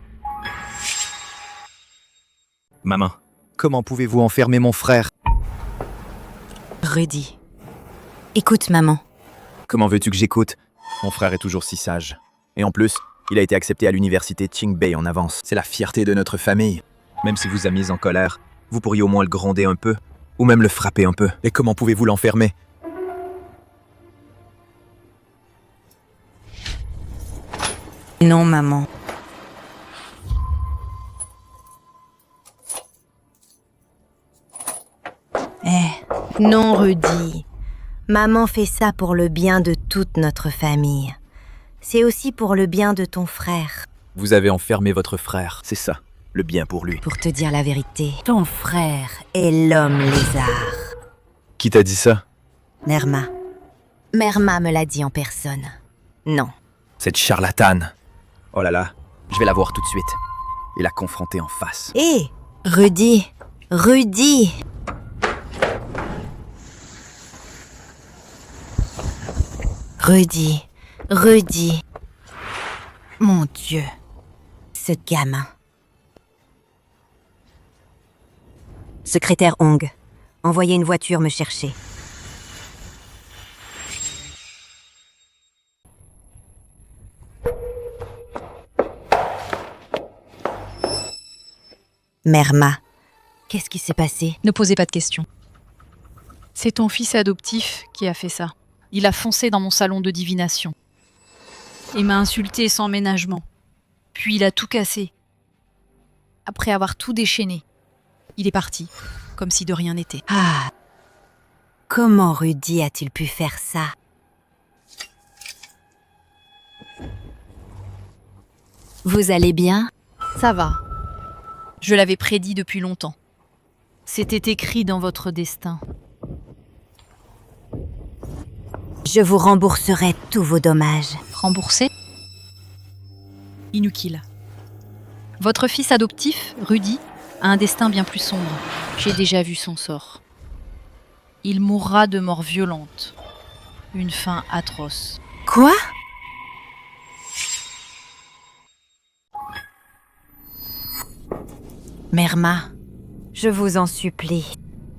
Maman, comment pouvez-vous enfermer mon frère? Rudy. Écoute, maman. Comment veux-tu que j'écoute? Mon frère est toujours si sage. Et en plus, il a été accepté à l'université Qingbei en avance. C'est la fierté de notre famille. Même si vous a mis en colère, vous pourriez au moins le gronder un peu, ou même le frapper un peu. Et comment pouvez-vous l'enfermer? Non, maman. Non, Rudy. Maman fait ça pour le bien de toute notre famille. C'est aussi pour le bien de ton frère. Vous avez enfermé votre frère, c'est ça, le bien pour lui. Pour te dire la vérité, ton frère est l'homme lézard. Qui t'a dit ça? Nerma. Merma me l'a dit en personne. Non. Cette charlatane. Oh là là, je vais la voir tout de suite. Et la confronter en face. Hé, Rudy. Rudy. Rudy. Rudy. Mon Dieu. Ce gamin. Secrétaire Hong, envoyez une voiture me chercher. Merma, qu'est-ce qui s'est passé? Ne posez pas de questions. C'est ton fils adoptif qui a fait ça. Il a foncé dans mon salon de divination. Il m'a insulté sans ménagement. Puis il a tout cassé. Après avoir tout déchaîné, il est parti, comme si de rien n'était. Ah, comment Rudy a-t-il pu faire ça? Vous allez bien? Ça va. Je l'avais prédit depuis longtemps. C'était écrit dans votre destin. Je vous rembourserai tous vos dommages. Remboursé? Inutile. Votre fils adoptif, Rudy, a un destin bien plus sombre. J'ai déjà vu son sort. Il mourra de mort violente. Une fin atroce. Quoi? Merma, je vous en supplie.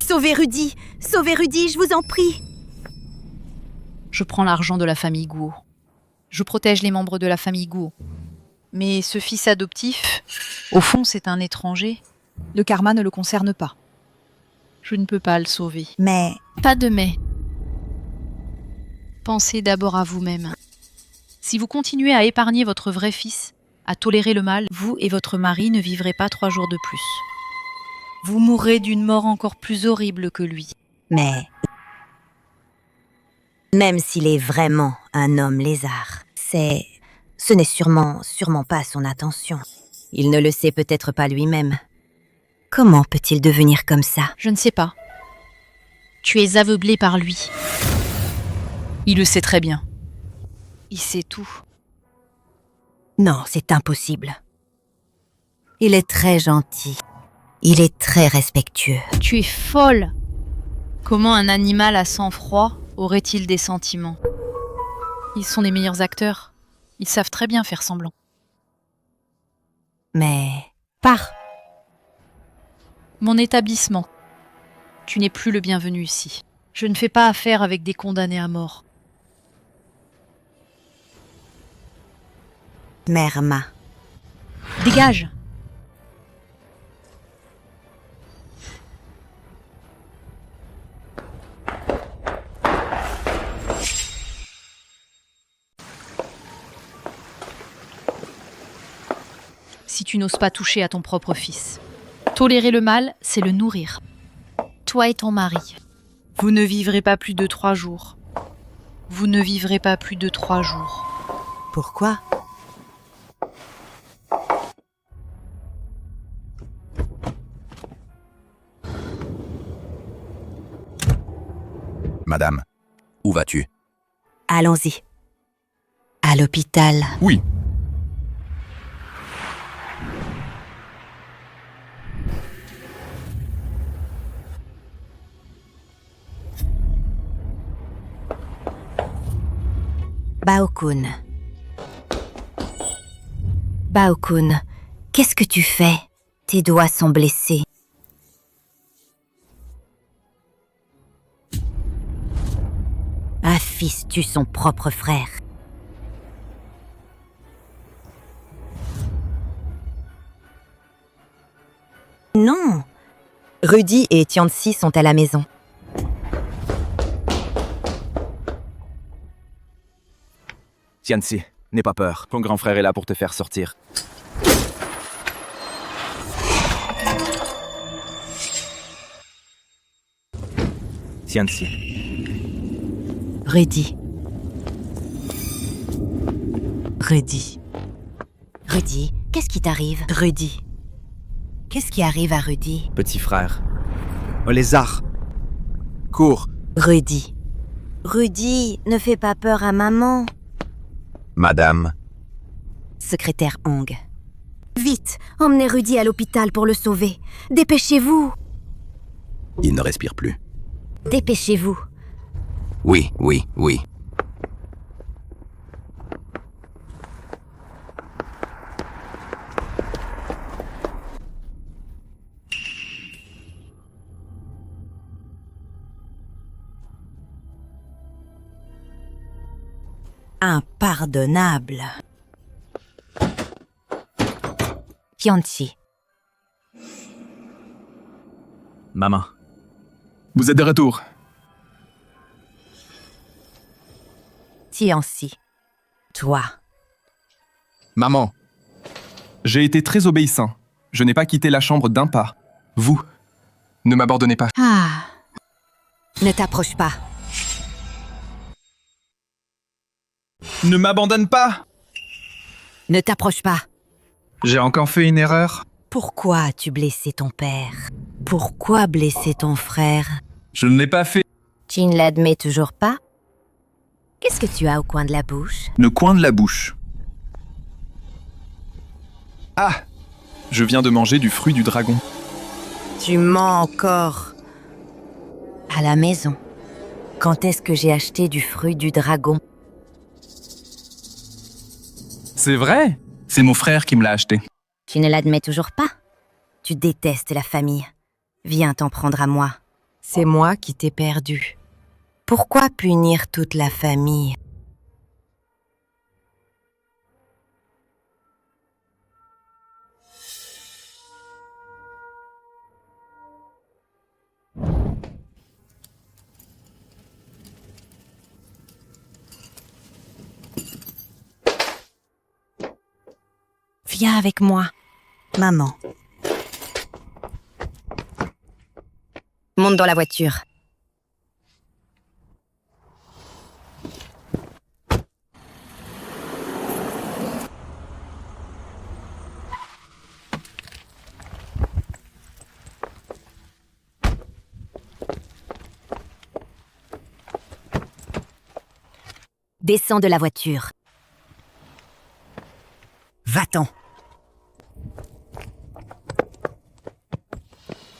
Sauvez Rudy! Sauvez Rudy, je vous en prie! Je prends l'argent de la famille Guo. Je protège les membres de la famille Guo. Mais ce fils adoptif, au fond, c'est un étranger. Le karma ne le concerne pas. Je ne peux pas le sauver. Mais... Pas de mais. Pensez d'abord à vous-même. Si vous continuez à épargner votre vrai fils, à tolérer le mal, vous et votre mari ne vivrez pas 3 jours de plus. Vous mourrez d'une mort encore plus horrible que lui. Mais... Même s'il est vraiment un homme lézard, ce n'est sûrement pas son intention. Il ne le sait peut-être pas lui-même. Comment peut-il devenir comme ça? Je ne sais pas. Tu es aveuglé par lui. Il le sait très bien. Il sait tout. Non, c'est impossible. Il est très gentil. Il est très respectueux. Tu es folle! Comment un animal à sang-froid aurait-il des sentiments? Ils sont les meilleurs acteurs. Ils savent très bien faire semblant. Mais... Pars! Mon établissement. Tu n'es plus le bienvenu ici. Je ne fais pas affaire avec des condamnés à mort. Merma. Dégage! Si tu n'oses pas toucher à ton propre fils. Tolérer le mal, c'est le nourrir. Toi et ton mari. Vous ne vivrez pas plus de 3 jours. Vous ne vivrez pas plus de 3 jours. Pourquoi? Madame, où vas-tu? Allons-y. À l'hôpital. Oui. Bao-kun. Bao-kun, qu'est-ce que tu fais? Tes doigts sont blessés. Un fils tue son propre frère. Non! Rudy et Tianzi sont à la maison. Tianzi, n'aie pas peur. Ton grand frère est là pour te faire sortir. Tianzi. Rudy. Rudy. Rudy, qu'est-ce qui t'arrive? Rudy. Qu'est-ce qui arrive à Rudy? Petit frère. Un lézard. Cours. Rudy. Rudy, ne fais pas peur à maman. Madame. Secrétaire Hong. Vite, emmenez Rudy à l'hôpital pour le sauver. Dépêchez-vous. Il ne respire plus. Dépêchez-vous. Oui, oui, oui. Impardonnable. Tianzi. Maman. Vous êtes de retour. Tiancy. Toi. Maman. J'ai été très obéissant. Je n'ai pas quitté la chambre d'un pas. Vous, ne m'abandonnez pas. Ah, Ne t'approche pas. Ne m'abandonne pas! Ne t'approche pas. J'ai encore fait une erreur. Pourquoi as-tu blessé ton père? Pourquoi blesser ton frère? Je ne l'ai pas fait. Tu ne l'admets toujours pas? Qu'est-ce que tu as au coin de la bouche? Le coin de la bouche. Ah! Je viens de manger du fruit du dragon. Tu mens encore. À la maison. Quand est-ce que j'ai acheté du fruit du dragon? C'est vrai? C'est mon frère qui me l'a acheté. Tu ne l'admets toujours pas? Tu détestes la famille. Viens t'en prendre à moi. C'est moi qui t'ai perdu. Pourquoi punir toute la famille? Viens avec moi, maman. Monte dans la voiture. Descends de la voiture. Va-t'en.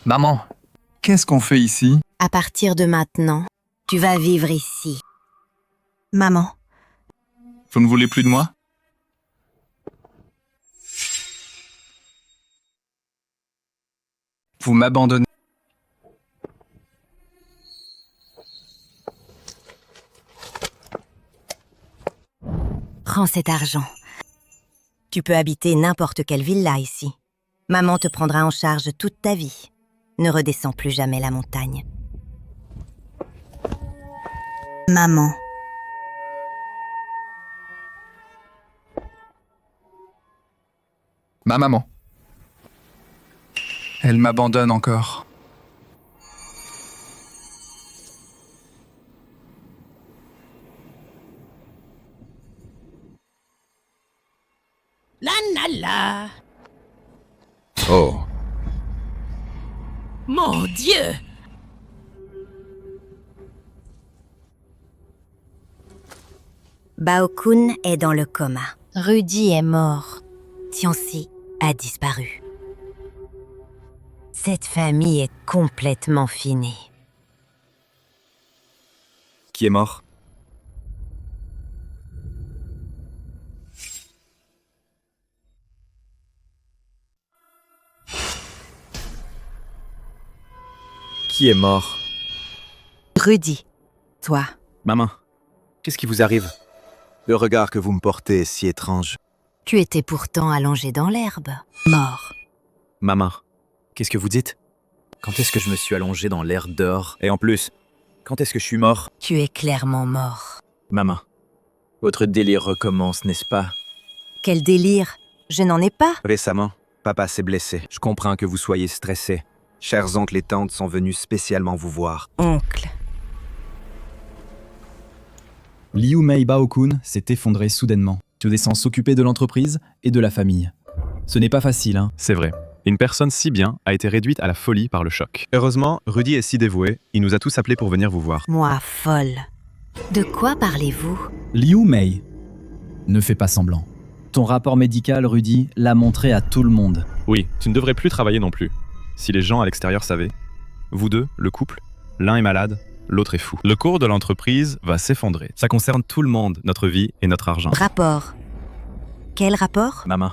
Maman, qu'est-ce qu'on fait ici? À partir de maintenant, tu vas vivre ici. Maman, Vous ne voulez plus de moi? Vous m'abandonnez. prends cet argent. Tu peux habiter n'importe quelle villa ici. Maman te prendra en charge toute ta vie. Ne redescends plus jamais la montagne. Maman. Ma maman. Elle m'abandonne encore. La la la. Oh. Mon Dieu! Bao-kun est dans le coma. Rudy est mort. Tiancy a disparu. Cette famille est complètement finie. Qui est mort? Qui est mort? Rudy, toi. Maman, qu'est-ce qui vous arrive? Le regard que vous me portez est si étrange. Tu étais pourtant allongé dans l'herbe, mort. Maman, qu'est-ce que vous dites? Quand est-ce que je me suis allongé dans l'herbe dehors? Et en plus, quand est-ce que je suis mort? Tu es clairement mort. Maman, votre délire recommence, n'est-ce pas? Quel délire! Je n'en ai pas. Récemment, papa s'est blessé. Je comprends que vous soyez stressé. Chers oncles et tantes sont venus spécialement vous voir. Oncle. Liu Mei Bao-kun s'est effondré soudainement, te laissant s'occuper de l'entreprise et de la famille. Ce n'est pas facile, hein? C'est vrai. Une personne si bien a été réduite à la folie par le choc. Heureusement, Rudy est si dévoué, il nous a tous appelés pour venir vous voir. Moi, folle. De quoi parlez-vous? Liu Mei. Ne fais pas semblant. Ton rapport médical, Rudy, l'a montré à tout le monde. Oui, tu ne devrais plus travailler non plus. Si les gens à l'extérieur savaient. Vous deux, le couple, l'un est malade, l'autre est fou. Le cours de l'entreprise va s'effondrer. Ça concerne tout le monde, notre vie et notre argent. Rapport. Quel rapport? Maman,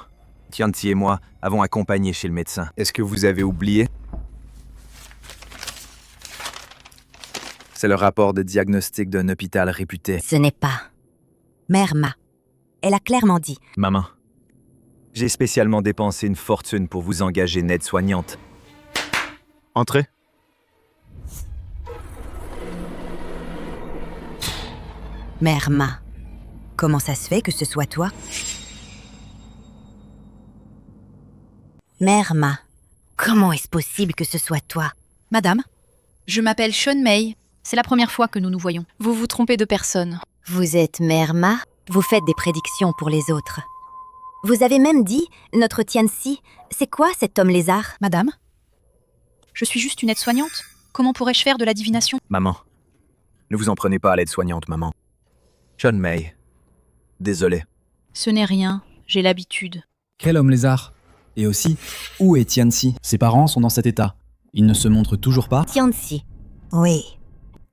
Tiancy et moi avons accompagné chez le médecin. Est-ce que vous avez oublié? C'est le rapport de diagnostic d'un hôpital réputé. Ce n'est pas. Mère Ma. Elle a clairement dit. Maman, j'ai spécialement dépensé une fortune pour vous engager une aide-soignante. Entrez. Mère Ma, comment ça se fait que ce soit toi? Mère Ma, comment est-ce possible que ce soit toi? Madame, je m'appelle Sean May. C'est la première fois que nous nous voyons. Vous vous trompez de personne. Vous êtes Mère Ma? Vous faites des prédictions pour les autres. Vous avez même dit, notre Tianxi, c'est quoi cet homme lézard? Madame, je suis juste une aide-soignante. Comment pourrais-je faire de la divination? Maman, ne vous en prenez pas à l'aide-soignante, maman. Sean May, désolé. Ce n'est rien, j'ai l'habitude. Quel homme lézard? Et aussi, où est Tianxi? Ses parents sont dans cet état. Ils ne se montrent toujours pas? Tianxi. Oui.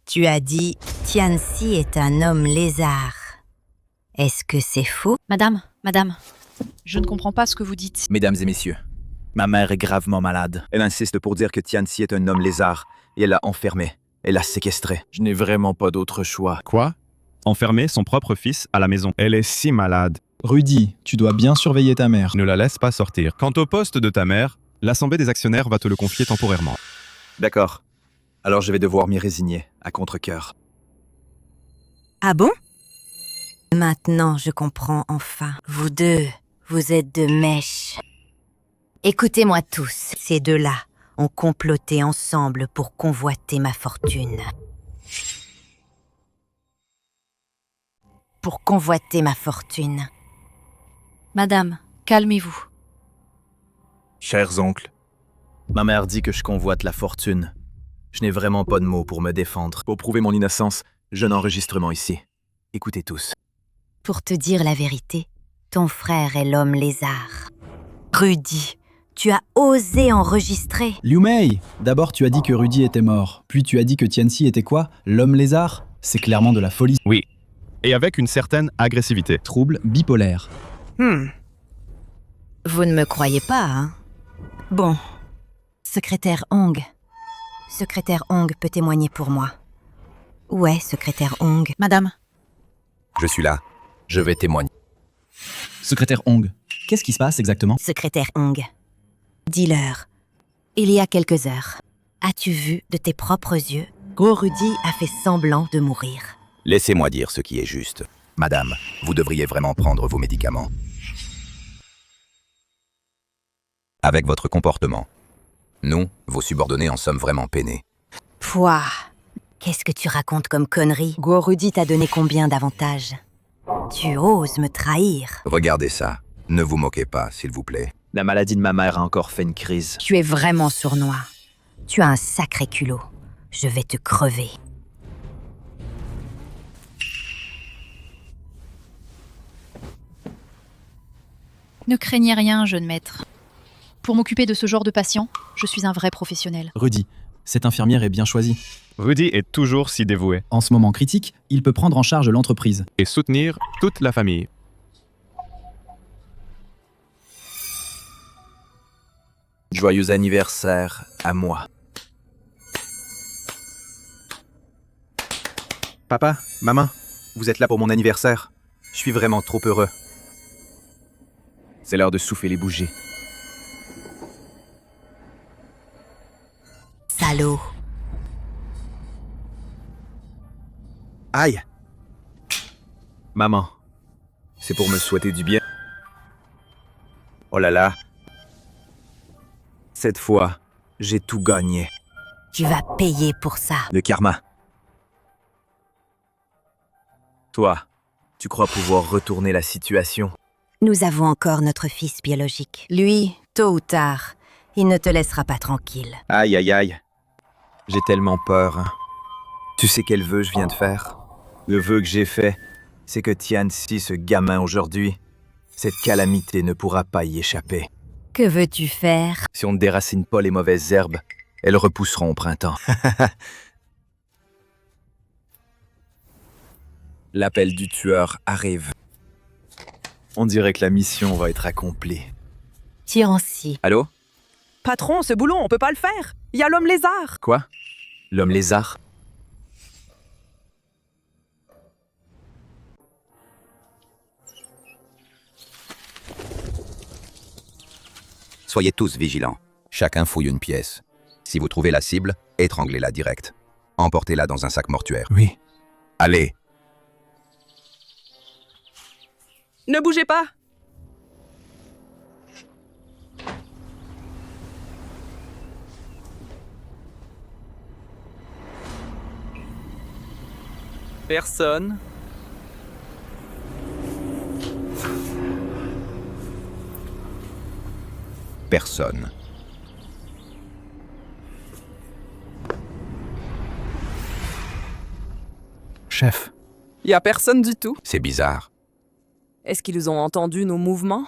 Tu as dit Tianxi est un homme lézard. Est-ce que c'est faux? Madame, je ne comprends pas ce que vous dites. Mesdames et messieurs, ma mère est gravement malade. Elle insiste pour dire que Tianxi est un homme lézard et elle l'a enfermé. Elle l'a séquestré. Je n'ai vraiment pas d'autre choix. Quoi? Enfermer son propre fils à la maison. Elle est si malade. Rudy, tu dois bien surveiller ta mère. Ne la laisse pas sortir. Quant au poste de ta mère, l'Assemblée des actionnaires va te le confier temporairement. D'accord. Alors je vais devoir m'y résigner, à contre-cœur. Ah bon? Maintenant, je comprends enfin. Vous deux, vous êtes de mèche. Écoutez-moi tous. Ces deux-là ont comploté ensemble pour convoiter ma fortune. Pour convoiter ma fortune. Madame, calmez-vous. Chers oncles, ma mère dit que je convoite la fortune. Je n'ai vraiment pas de mots pour me défendre. Pour prouver mon innocence, j'ai un enregistrement ici. Écoutez tous. Pour te dire la vérité, ton frère est l'homme lézard. Rudy, tu as osé enregistrer. Liu Mei, d'abord tu as dit que Rudy était mort. Puis tu as dit que Tianxi était quoi? L'homme lézard? C'est clairement de la folie. Oui. Et avec une certaine agressivité. Trouble bipolaire. Vous ne me croyez pas, hein? Bon. Secrétaire Hong. Secrétaire Hong peut témoigner pour moi. Où est secrétaire Hong? Madame. Je suis là. Je vais témoigner. Secrétaire Hong, qu'est-ce qui se passe exactement? Secrétaire Hong. Dis-leur. Il y a quelques heures, as-tu vu de tes propres yeux, Gros Rudy a fait semblant de mourir? Laissez-moi dire ce qui est juste. Madame, vous devriez vraiment prendre vos médicaments. Avec votre comportement. Nous, vos subordonnés, en sommes vraiment peinés. Pouah! Qu'est-ce que tu racontes comme connerie? Gros Rudy t'a donné combien d'avantages? Tu oses me trahir? Regardez ça. Ne vous moquez pas, s'il vous plaît. La maladie de ma mère a encore fait une crise. Tu es vraiment sournois. Tu as un sacré culot. Je vais te crever. Ne craignez rien, jeune maître. Pour m'occuper de ce genre de patient, je suis un vrai professionnel. Rudy, cette infirmière est bien choisie. Rudy est toujours si dévoué. En ce moment critique, il peut prendre en charge l'entreprise. Et soutenir toute la famille. Joyeux anniversaire à moi. Papa, maman, vous êtes là pour mon anniversaire. Je suis vraiment trop heureux. C'est l'heure de souffler les bougies. Salaud. Aïe! Maman, c'est pour me souhaiter du bien. Oh là là. Cette fois, j'ai tout gagné. Tu vas payer pour ça. Le karma. Toi, tu crois pouvoir retourner la situation? Nous avons encore notre fils biologique. Lui, tôt ou tard, il ne te laissera pas tranquille. Aïe, aïe, aïe. J'ai tellement peur. Tu sais quel vœu je viens de faire? Le vœu que j'ai fait, c'est que Tianxi, ce gamin aujourd'hui, cette calamité ne pourra pas y échapper. Que veux-tu faire? Si on ne déracine pas les mauvaises herbes, elles repousseront au printemps. L'appel du tueur arrive. On dirait que la mission va être accomplie. Tianxi. Allô? Patron, ce boulot, on peut pas le faire. Il y a l'homme lézard. Quoi? L'homme lézard? Soyez tous vigilants. Chacun fouille une pièce. Si vous trouvez la cible, Étranglez-la direct. Emportez-la dans un sac mortuaire. Oui. Allez. Ne bougez pas! Personne. Personne. Chef. Y a personne du tout. C'est bizarre. Est-ce qu'ils ont entendu nos mouvements?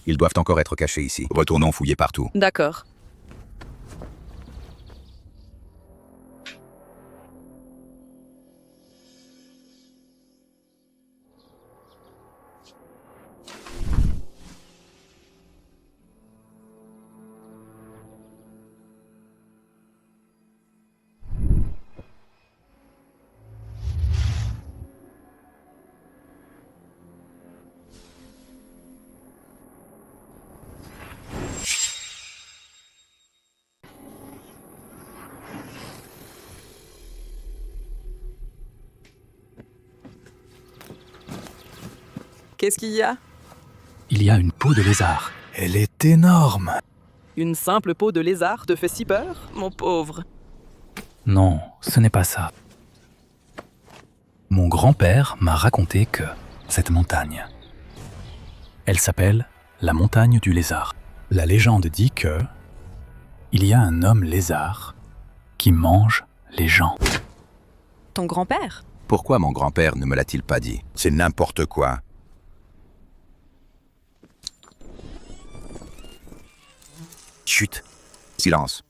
Ils doivent encore être cachés ici. Retournons fouiller partout. D'accord. Qu'est-ce qu'il y a? Il y a une peau de lézard. Elle est énorme. Une simple peau de lézard te fait si peur, mon pauvre? Non, ce n'est pas ça. Mon grand-père m'a raconté que cette montagne, elle s'appelle la montagne du lézard. La légende dit que il y a un homme lézard qui mange les gens. Ton grand-père? Pourquoi mon grand-père ne me l'a-t-il pas dit? C'est n'importe quoi. Chut. Silence.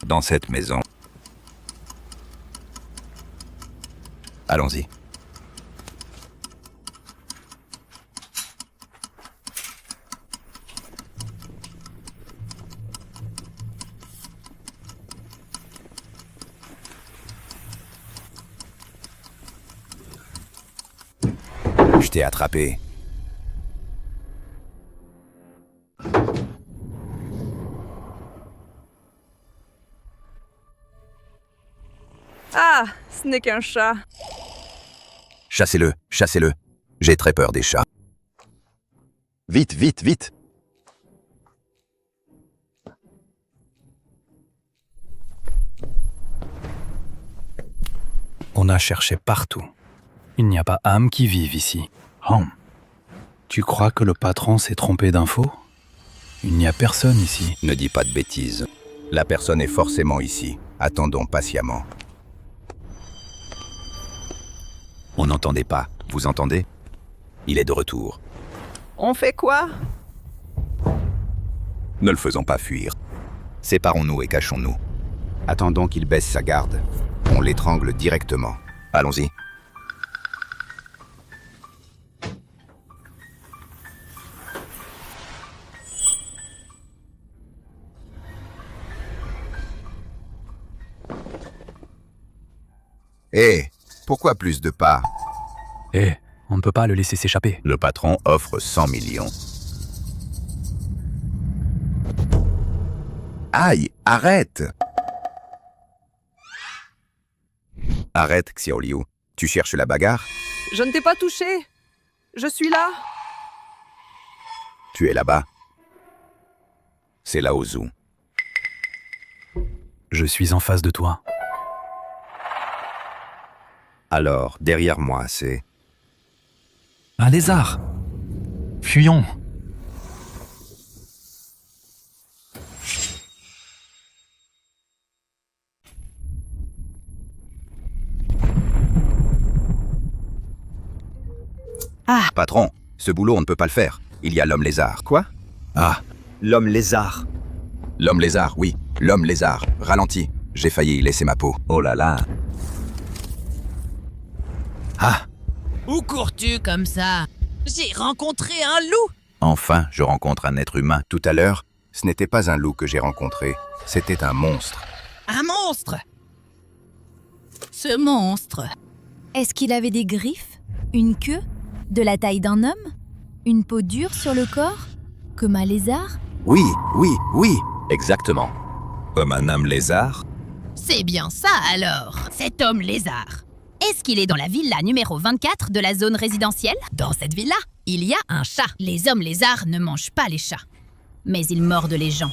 Dans cette maison. Allons-y. Je t'ai attrapé. Ah, ce n'est qu'un chat. Chassez-le, chassez-le. J'ai très peur des chats. Vite, vite, vite. On a cherché partout. Il n'y a pas âme qui vive ici. Tu crois que le patron s'est trompé d'info? Il n'y a personne ici. Ne dis pas de bêtises. La personne est forcément ici. Attendons patiemment. On n'entendait pas. Vous entendez? Il est de retour. On fait quoi? Ne le faisons pas fuir. Séparons-nous et cachons-nous. Attendons qu'il baisse sa garde. On l'étrangle directement. Allons-y. Hé, pourquoi plus de pas? On ne peut pas le laisser s'échapper. Le patron offre 100 millions. Aïe, arrête! Arrête, Xiaoliu. Tu cherches la bagarre? Je ne t'ai pas touché. Je suis là. Tu es là-bas. C'est Lao Zhu. Je suis en face de toi. Alors, derrière moi, c'est... Un lézard! Fuyons! Ah! Patron, ce boulot, on ne peut pas le faire. Il y a l'homme lézard. Quoi? Ah, l'homme lézard. L'homme lézard, oui. L'homme lézard. Ralentis. J'ai failli y laisser ma peau. Oh là là. Ah! Où cours-tu comme ça? J'ai rencontré un loup! Enfin, je rencontre un être humain. Tout à l'heure, ce n'était pas un loup que j'ai rencontré. C'était un monstre. Un monstre! Ce monstre... Est-ce qu'il avait des griffes? Une queue? De la taille d'un homme? Une peau dure sur le corps? Comme un lézard? Oui, oui, oui. Exactement. Comme un homme lézard? C'est bien ça alors, cet homme lézard. Est-ce qu'il est dans la villa numéro 24 de la zone résidentielle? Dans cette villa, il y a un chat. Les hommes lézards ne mangent pas les chats, mais ils mordent les gens.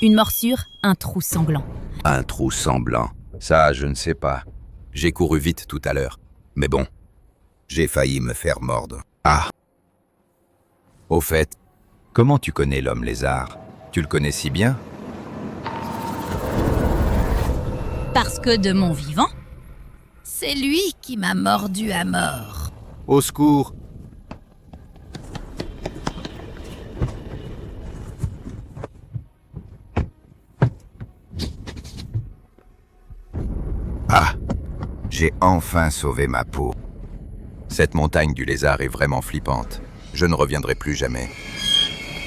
Une morsure, un trou sanglant. Un trou sanglant. Ça, je ne sais pas. J'ai couru vite tout à l'heure. Mais bon, j'ai failli me faire mordre. Ah. Au fait, comment tu connais l'homme lézard? Tu le connais si bien? Parce que de mon vivant, c'est lui qui m'a mordu à mort. Au secours! Ah! J'ai enfin sauvé ma peau. Cette montagne du lézard est vraiment flippante. Je ne reviendrai plus jamais.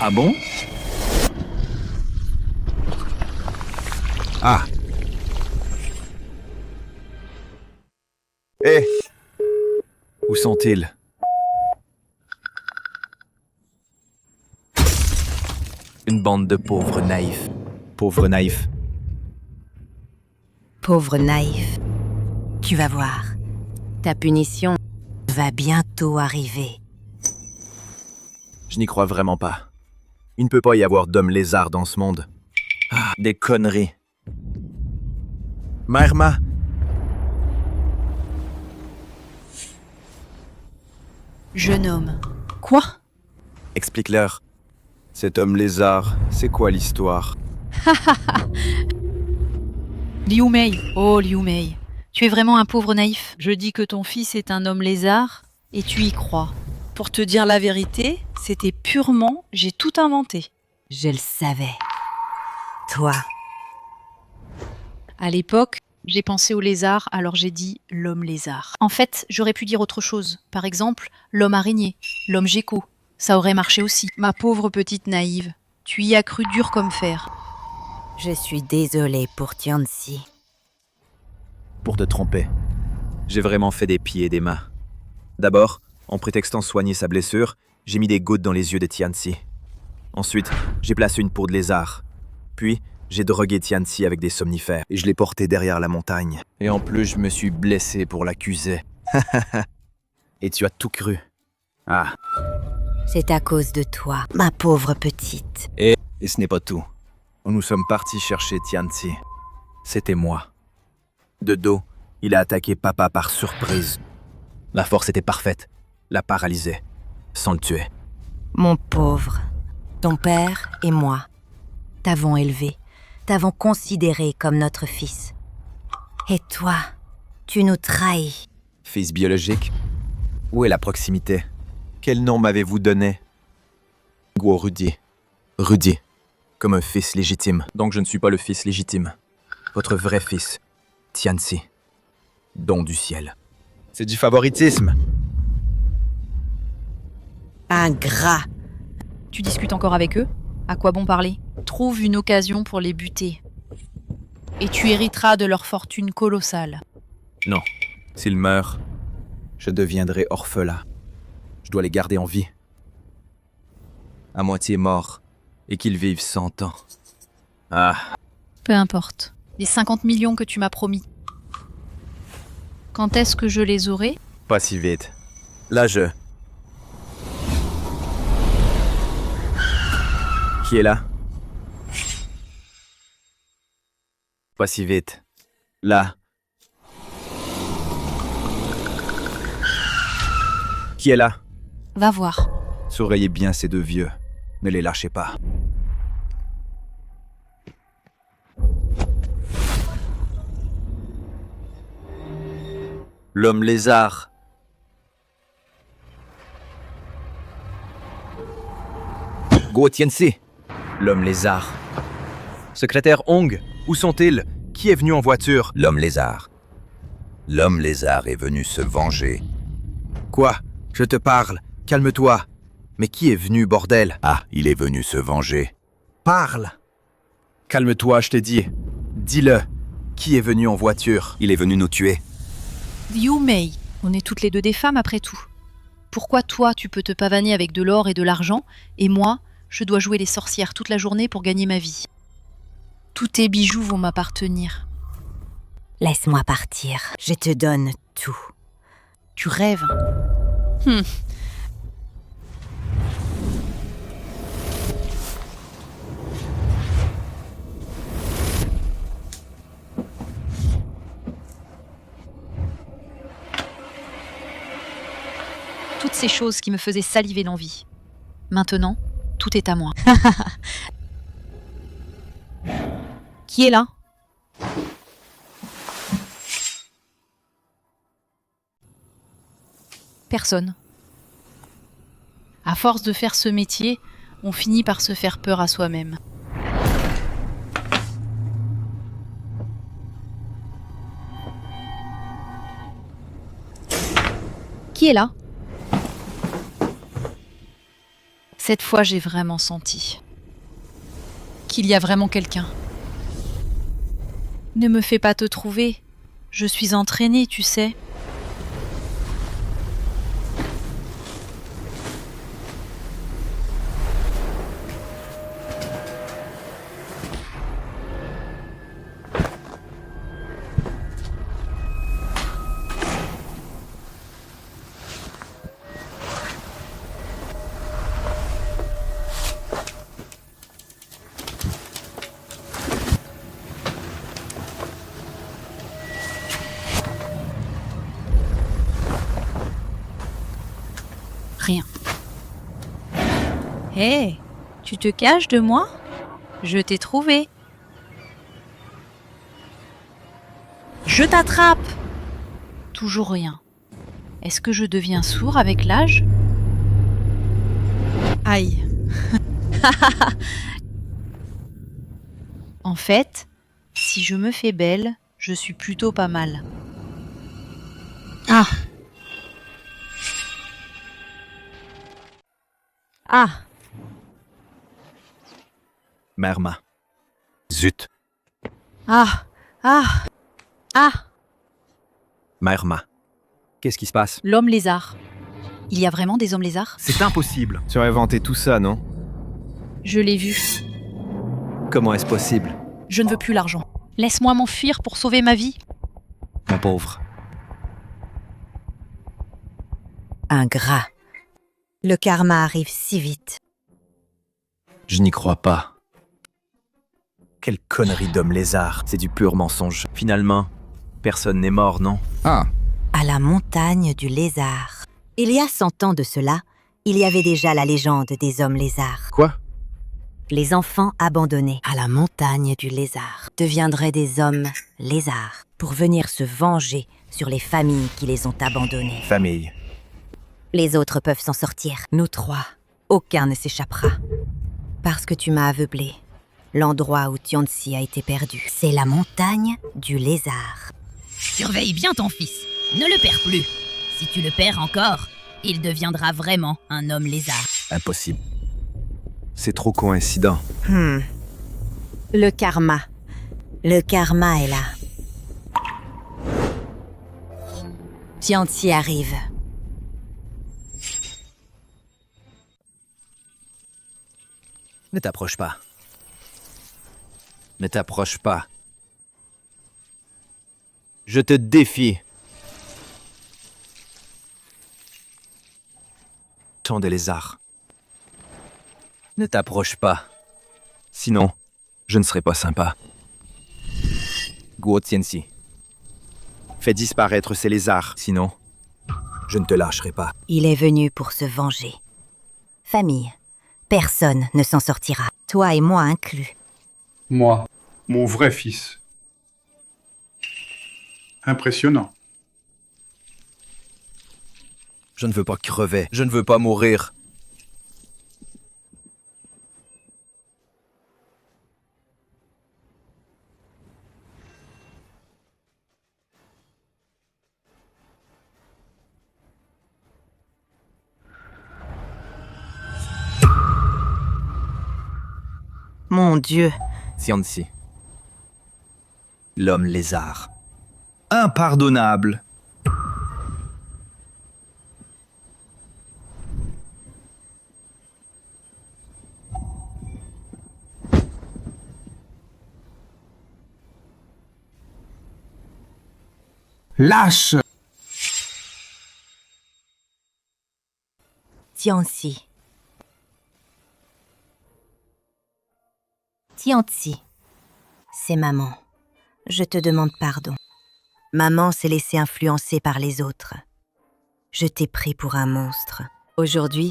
Ah bon? Ah! Hé! Où sont-ils? Une bande de pauvres naïfs. Pauvres naïfs. Pauvre naïf. Tu vas voir. Ta punition va bientôt arriver. Je n'y crois vraiment pas. Il ne peut pas y avoir d'hommes lézards dans ce monde. Ah, des conneries. Merma! Jeune homme. Quoi? Explique-leur. Cet homme lézard, c'est quoi l'histoire? Liu Mei, oh Liu Mei, tu es vraiment un pauvre naïf. Je dis que ton fils est un homme lézard et tu y crois. Pour te dire la vérité, c'était purement, j'ai tout inventé. Je le savais. Toi. À l'époque, j'ai pensé au lézard, alors j'ai dit l'homme lézard. En fait, j'aurais pu dire autre chose. Par exemple, l'homme araignée, l'homme gecko. Ça aurait marché aussi. Ma pauvre petite naïve, tu y as cru dur comme fer. Je suis désolée pour Tianzi. Pour te tromper. J'ai vraiment fait des pieds et des mains. D'abord, en prétextant soigner sa blessure, j'ai mis des gouttes dans les yeux de Tianzi. Ensuite, j'ai placé une peau de lézard. Puis, j'ai drogué Tianzi avec des somnifères et je l'ai porté derrière la montagne. Et en plus, je me suis blessé pour l'accuser. Et tu as tout cru. Ah. C'est à cause de toi, ma pauvre petite. Et ce n'est pas tout. Nous sommes partis chercher Tianzi. C'était moi. De dos, il a attaqué papa par surprise. La force était parfaite. L'a paralysé. Sans le tuer. Mon pauvre. Ton père et moi t'avons élevé, t'avons considéré comme notre fils. Et toi, tu nous trahis. Fils biologique? Où est la proximité? Quel nom m'avez-vous donné? Guo Rudy. Rudy. Comme un fils légitime. Donc je ne suis pas le fils légitime. Votre vrai fils. Tianzi. Don du ciel. C'est du favoritisme. Ingrat. Tu discutes encore avec eux? À quoi bon parler? Trouve une occasion pour les buter. Et tu hériteras de leur fortune colossale. Non. S'ils meurent, je deviendrai orphelin. Je dois les garder en vie. À moitié morts. Et qu'ils vivent 100 ans. Ah. Peu importe. Les 50 millions que tu m'as promis. Quand est-ce que je les aurai? Pas si vite. Là, je... Qui est là? Pas si vite. Là. Qui est là? Va voir. Surveillez bien ces deux vieux. Ne les lâchez pas. L'homme lézard. Guo Tianzi. L'homme lézard. Secrétaire Hong, où sont-ils? Qui est venu en voiture? L'homme lézard. L'homme lézard est venu se venger. Quoi? Je te parle. Calme-toi. Mais qui est venu, bordel? Ah, il est venu se venger. Parle. Calme-toi, je t'ai dit. Dis-le. Qui est venu en voiture? Il est venu nous tuer. Liu Mei, on est toutes les deux des femmes après tout. Pourquoi toi, tu peux te pavaner avec de l'or et de l'argent, et moi, je dois jouer les sorcières toute la journée pour gagner ma vie? Tous tes bijoux vont m'appartenir. Laisse-moi partir. Je te donne tout. Tu rêves. Toutes ces choses qui me faisaient saliver l'envie. Maintenant, tout est à moi. Qui est là? Personne. À force de faire ce métier, on finit par se faire peur à soi-même. Qui est là? Cette fois, j'ai vraiment senti qu'il y a vraiment quelqu'un. Ne me fais pas te trouver. Je suis entraînée, tu sais. Rien. Hé, tu te caches de moi? Je t'ai trouvé. Je t'attrape. Toujours rien. Est-ce que je deviens sourd avec l'âge? Aïe. En fait, si je me fais belle, je suis plutôt pas mal. Ah. Ah. Merma. Zut. Ah. Ah. Ah. Merma. Qu'est-ce qui se passe? L'homme lézard. Il y a vraiment des hommes lézards? C'est impossible. Tu as inventé tout ça, non? Je l'ai vu. Comment est-ce possible? Je ne veux plus l'argent. Laisse-moi m'enfuir pour sauver ma vie. Mon pauvre. Ingrat. Le karma arrive si vite. Je n'y crois pas. Quelle connerie d'homme lézard. C'est du pur mensonge. Finalement, personne n'est mort, non? Ah, À la montagne du lézard. Il y a 100 ans de cela, il y avait déjà la légende des hommes lézards. Quoi? Les enfants abandonnés à la montagne du lézard deviendraient des hommes lézards pour venir se venger sur les familles qui les ont abandonnés. Famille. Les autres peuvent s'en sortir. Nous 3, aucun ne s'échappera. Parce que tu m'as aveuglé. L'endroit où Tianzi a été perdu, c'est la montagne du lézard. Surveille bien ton fils. Ne le perds plus. Si tu le perds encore, il deviendra vraiment un homme lézard. Impossible. C'est trop coïncident. Le karma. Le karma est là. Tianzi arrive. Ne t'approche pas. Ne t'approche pas. Je te défie. Tant de lézards. Ne t'approche pas. Sinon, je ne serai pas sympa. Guo Tianzi. Fais disparaître ces lézards, sinon, je ne te lâcherai pas. Il est venu pour se venger. Famille, personne ne s'en sortira, toi et moi inclus. Moi, mon vrai fils. Impressionnant. Je ne veux pas crever, je ne veux pas mourir. Mon Dieu. Tianzi. L'homme lézard. Impardonnable. Lâche! Tianxi. Tianxi. C'est maman. Je te demande pardon. Maman s'est laissée influencer par les autres. Je t'ai pris pour un monstre. Aujourd'hui,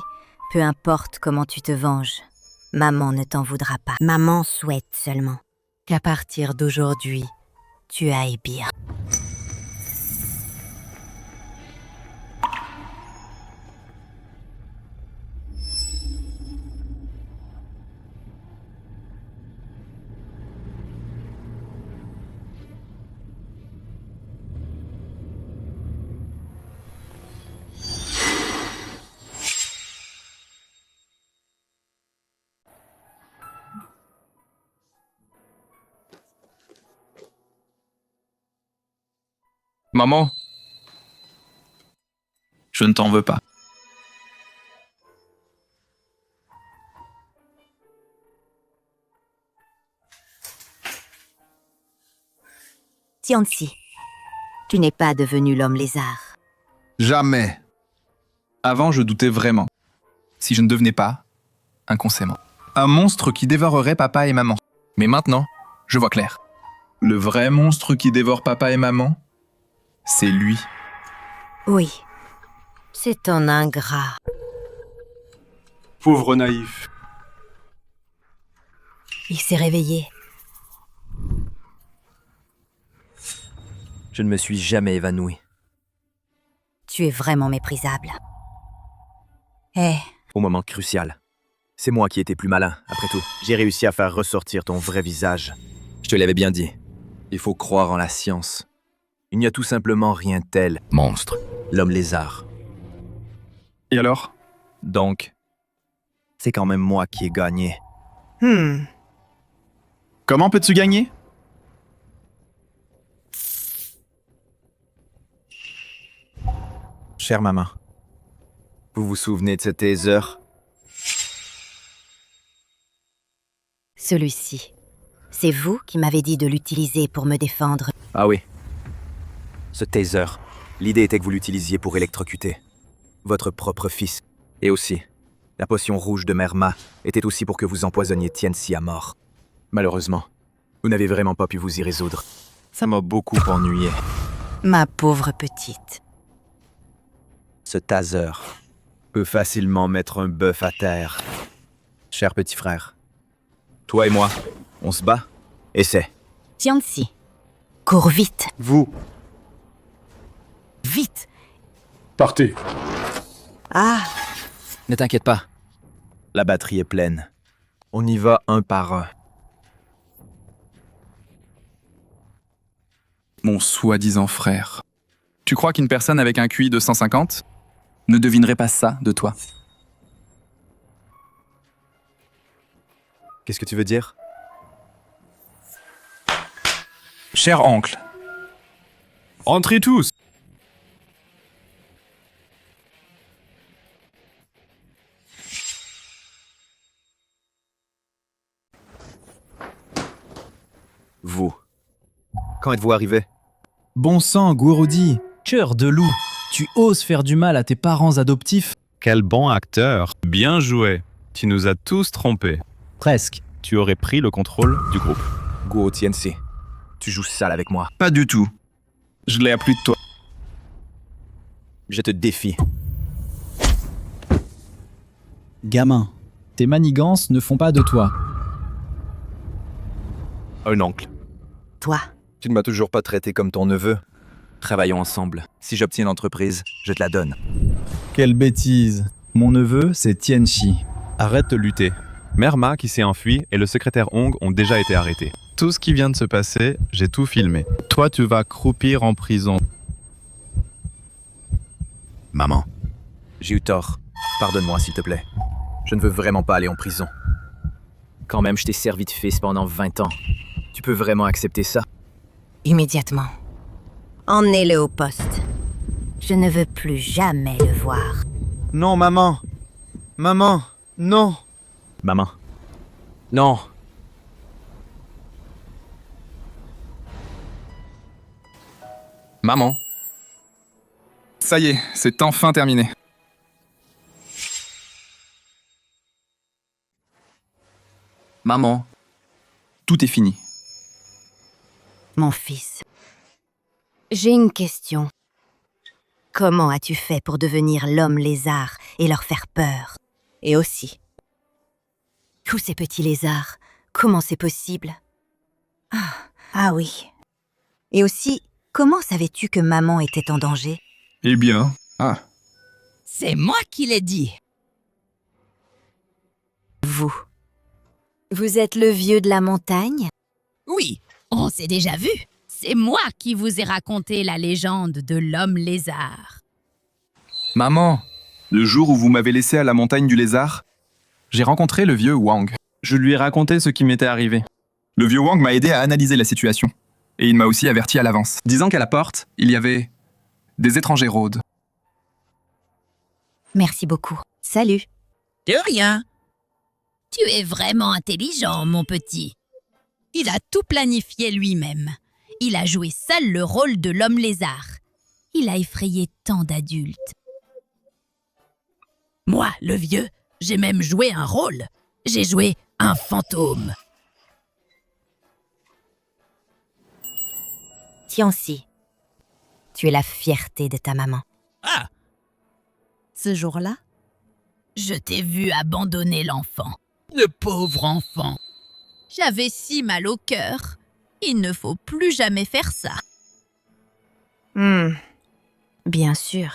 peu importe comment tu te venges, maman ne t'en voudra pas. Maman souhaite seulement qu'à partir d'aujourd'hui, tu ailles bien. Maman, je ne t'en veux pas. Tianxi, tu n'es pas devenu l'homme lézard. Jamais. Avant, je doutais vraiment. Si je ne devenais pas, inconsciemment. Un monstre qui dévorerait papa et maman. Mais maintenant, je vois clair. Le vrai monstre qui dévore papa et maman, c'est lui. Oui, c'est un ingrat. Pauvre naïf. Il s'est réveillé. Je ne me suis jamais évanoui. Tu es vraiment méprisable. Au moment crucial. C'est moi qui étais plus malin, après tout. J'ai réussi à faire ressortir ton vrai visage. Je te l'avais bien dit. Il faut croire en la science. Il n'y a tout simplement rien tel. Monstre. L'homme lézard. Et alors? Donc, c'est quand même moi qui ai gagné. Comment peux-tu gagner? Chère maman, vous vous souvenez de ce taser? Celui-ci. C'est vous qui m'avez dit de l'utiliser pour me défendre. Ah oui. Ce taser. L'idée était que vous l'utilisiez pour électrocuter votre propre fils. Et aussi, la potion rouge de Merma était aussi pour que vous empoisonniez Tianxi à mort. Malheureusement, vous n'avez vraiment pas pu vous y résoudre. Ça m'a beaucoup ennuyé. Ma pauvre petite. Ce taser peut facilement mettre un bœuf à terre. Cher petit frère, toi et moi, on se bat? Essaie. Tianxi, cours vite. Vous, Vite. partez. Ah, Ne t'inquiète pas. La batterie est pleine. On y va un par un. Mon soi-disant frère. Tu crois qu'une personne avec un QI de 150 ne devinerait pas ça de toi? Qu'est-ce que tu veux dire? Cher oncle. Entrez tous! Vous. Quand êtes-vous arrivé? Bon sang, Gouroudi, cœur de loup, tu oses faire du mal à tes parents adoptifs? Quel bon acteur! Bien joué! Tu nous as tous trompés. Presque. Tu aurais pris le contrôle du groupe. Guo Tianxi, tu joues sale avec moi. Pas du tout. Je l'ai appris de toi. Je te défie. Gamin, tes manigances ne font pas de toi. Un oncle. toi. Tu ne m'as toujours pas traité comme ton neveu. Travaillons ensemble. Si j'obtiens l'entreprise, je te la donne. Quelle bêtise. Mon neveu, c'est Tianxi. Arrête de lutter. Merma qui s'est enfui et le secrétaire Hong ont déjà été arrêtés. Tout ce qui vient de se passer, j'ai tout filmé. Toi, tu vas croupir en prison. Maman, j'ai eu tort. Pardonne-moi, s'il te plaît. Je ne veux vraiment pas aller en prison. Quand même, je t'ai servi de fils pendant 20 ans. Tu peux vraiment accepter ça? Immédiatement. Emmenez-le au poste. Je ne veux plus jamais le voir. Non, maman. Maman, non. Maman. Non. Maman, Ça y est, c'est enfin terminé. Maman, tout est fini. Mon fils, j'ai une question. Comment as-tu fait pour devenir l'homme lézard et leur faire peur? Et aussi, tous ces petits lézards, comment c'est possible? Ah oui. Et aussi, comment savais-tu que maman était en danger? Eh bien, C'est moi qui l'ai dit. Vous êtes le vieux de la montagne? Oui, on s'est déjà vu. C'est moi qui vous ai raconté la légende de l'homme lézard. Maman, le jour où vous m'avez laissé à la montagne du lézard, j'ai rencontré le vieux Wang. Je lui ai raconté ce qui m'était arrivé. Le vieux Wang m'a aidé à analyser la situation. Et il m'a aussi averti à l'avance, disant qu'à la porte, il y avait des étrangers rôdes. Merci beaucoup. Salut. De rien. Tu es vraiment intelligent, mon petit. Il a tout planifié lui-même. Il a joué seul le rôle de l'homme lézard. Il a effrayé tant d'adultes. Moi, le vieux, j'ai même joué un rôle. J'ai joué un fantôme. Tianxi, tu es la fierté de ta maman. Ah! Ce jour-là, Je t'ai vu abandonner l'enfant. Le pauvre enfant. J'avais si mal au cœur. Il ne faut plus jamais faire ça. Bien sûr.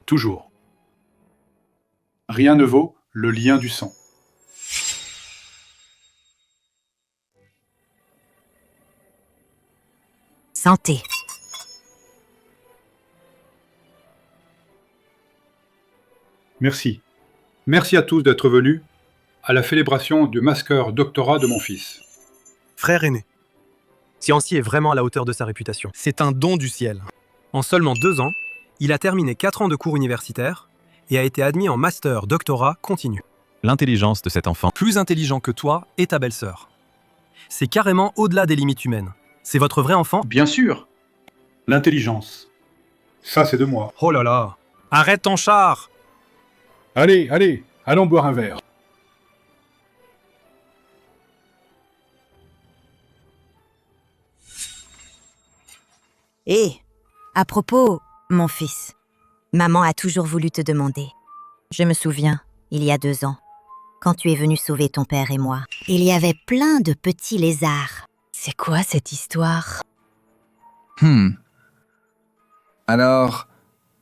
Toujours. Rien ne vaut le lien du sang. Santé. Merci. Merci à tous d'être venus à la célébration du Master Doctorat de mon fils. Frère aîné, Tianxi est vraiment à la hauteur de sa réputation. C'est un don du ciel. En seulement 2 ans, il a terminé 4 ans de cours universitaires et a été admis en Master Doctorat continu. L'intelligence de cet enfant. Plus intelligent que toi et ta belle-sœur. C'est carrément au-delà des limites humaines. C'est votre vrai enfant? Bien sûr. L'intelligence. Ça, c'est de moi. Oh là là. Arrête ton char! Allez, allez, allons boire un verre. Et, à propos, mon fils, maman a toujours voulu te demander. Je me souviens, il y a 2 ans, quand tu es venu sauver ton père et moi, il y avait plein de petits lézards. C'est quoi cette histoire? Alors,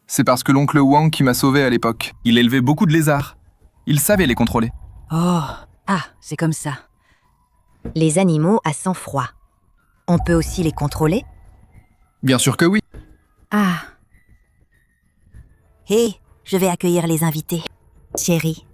c'est parce que l'oncle Wang qui m'a sauvé à l'époque. Il élevait beaucoup de lézards. Il savait les contrôler. Oh, c'est comme ça. Les animaux à sang froid. On peut aussi les contrôler? Bien sûr que oui. Hé, je vais accueillir les invités. Chérie,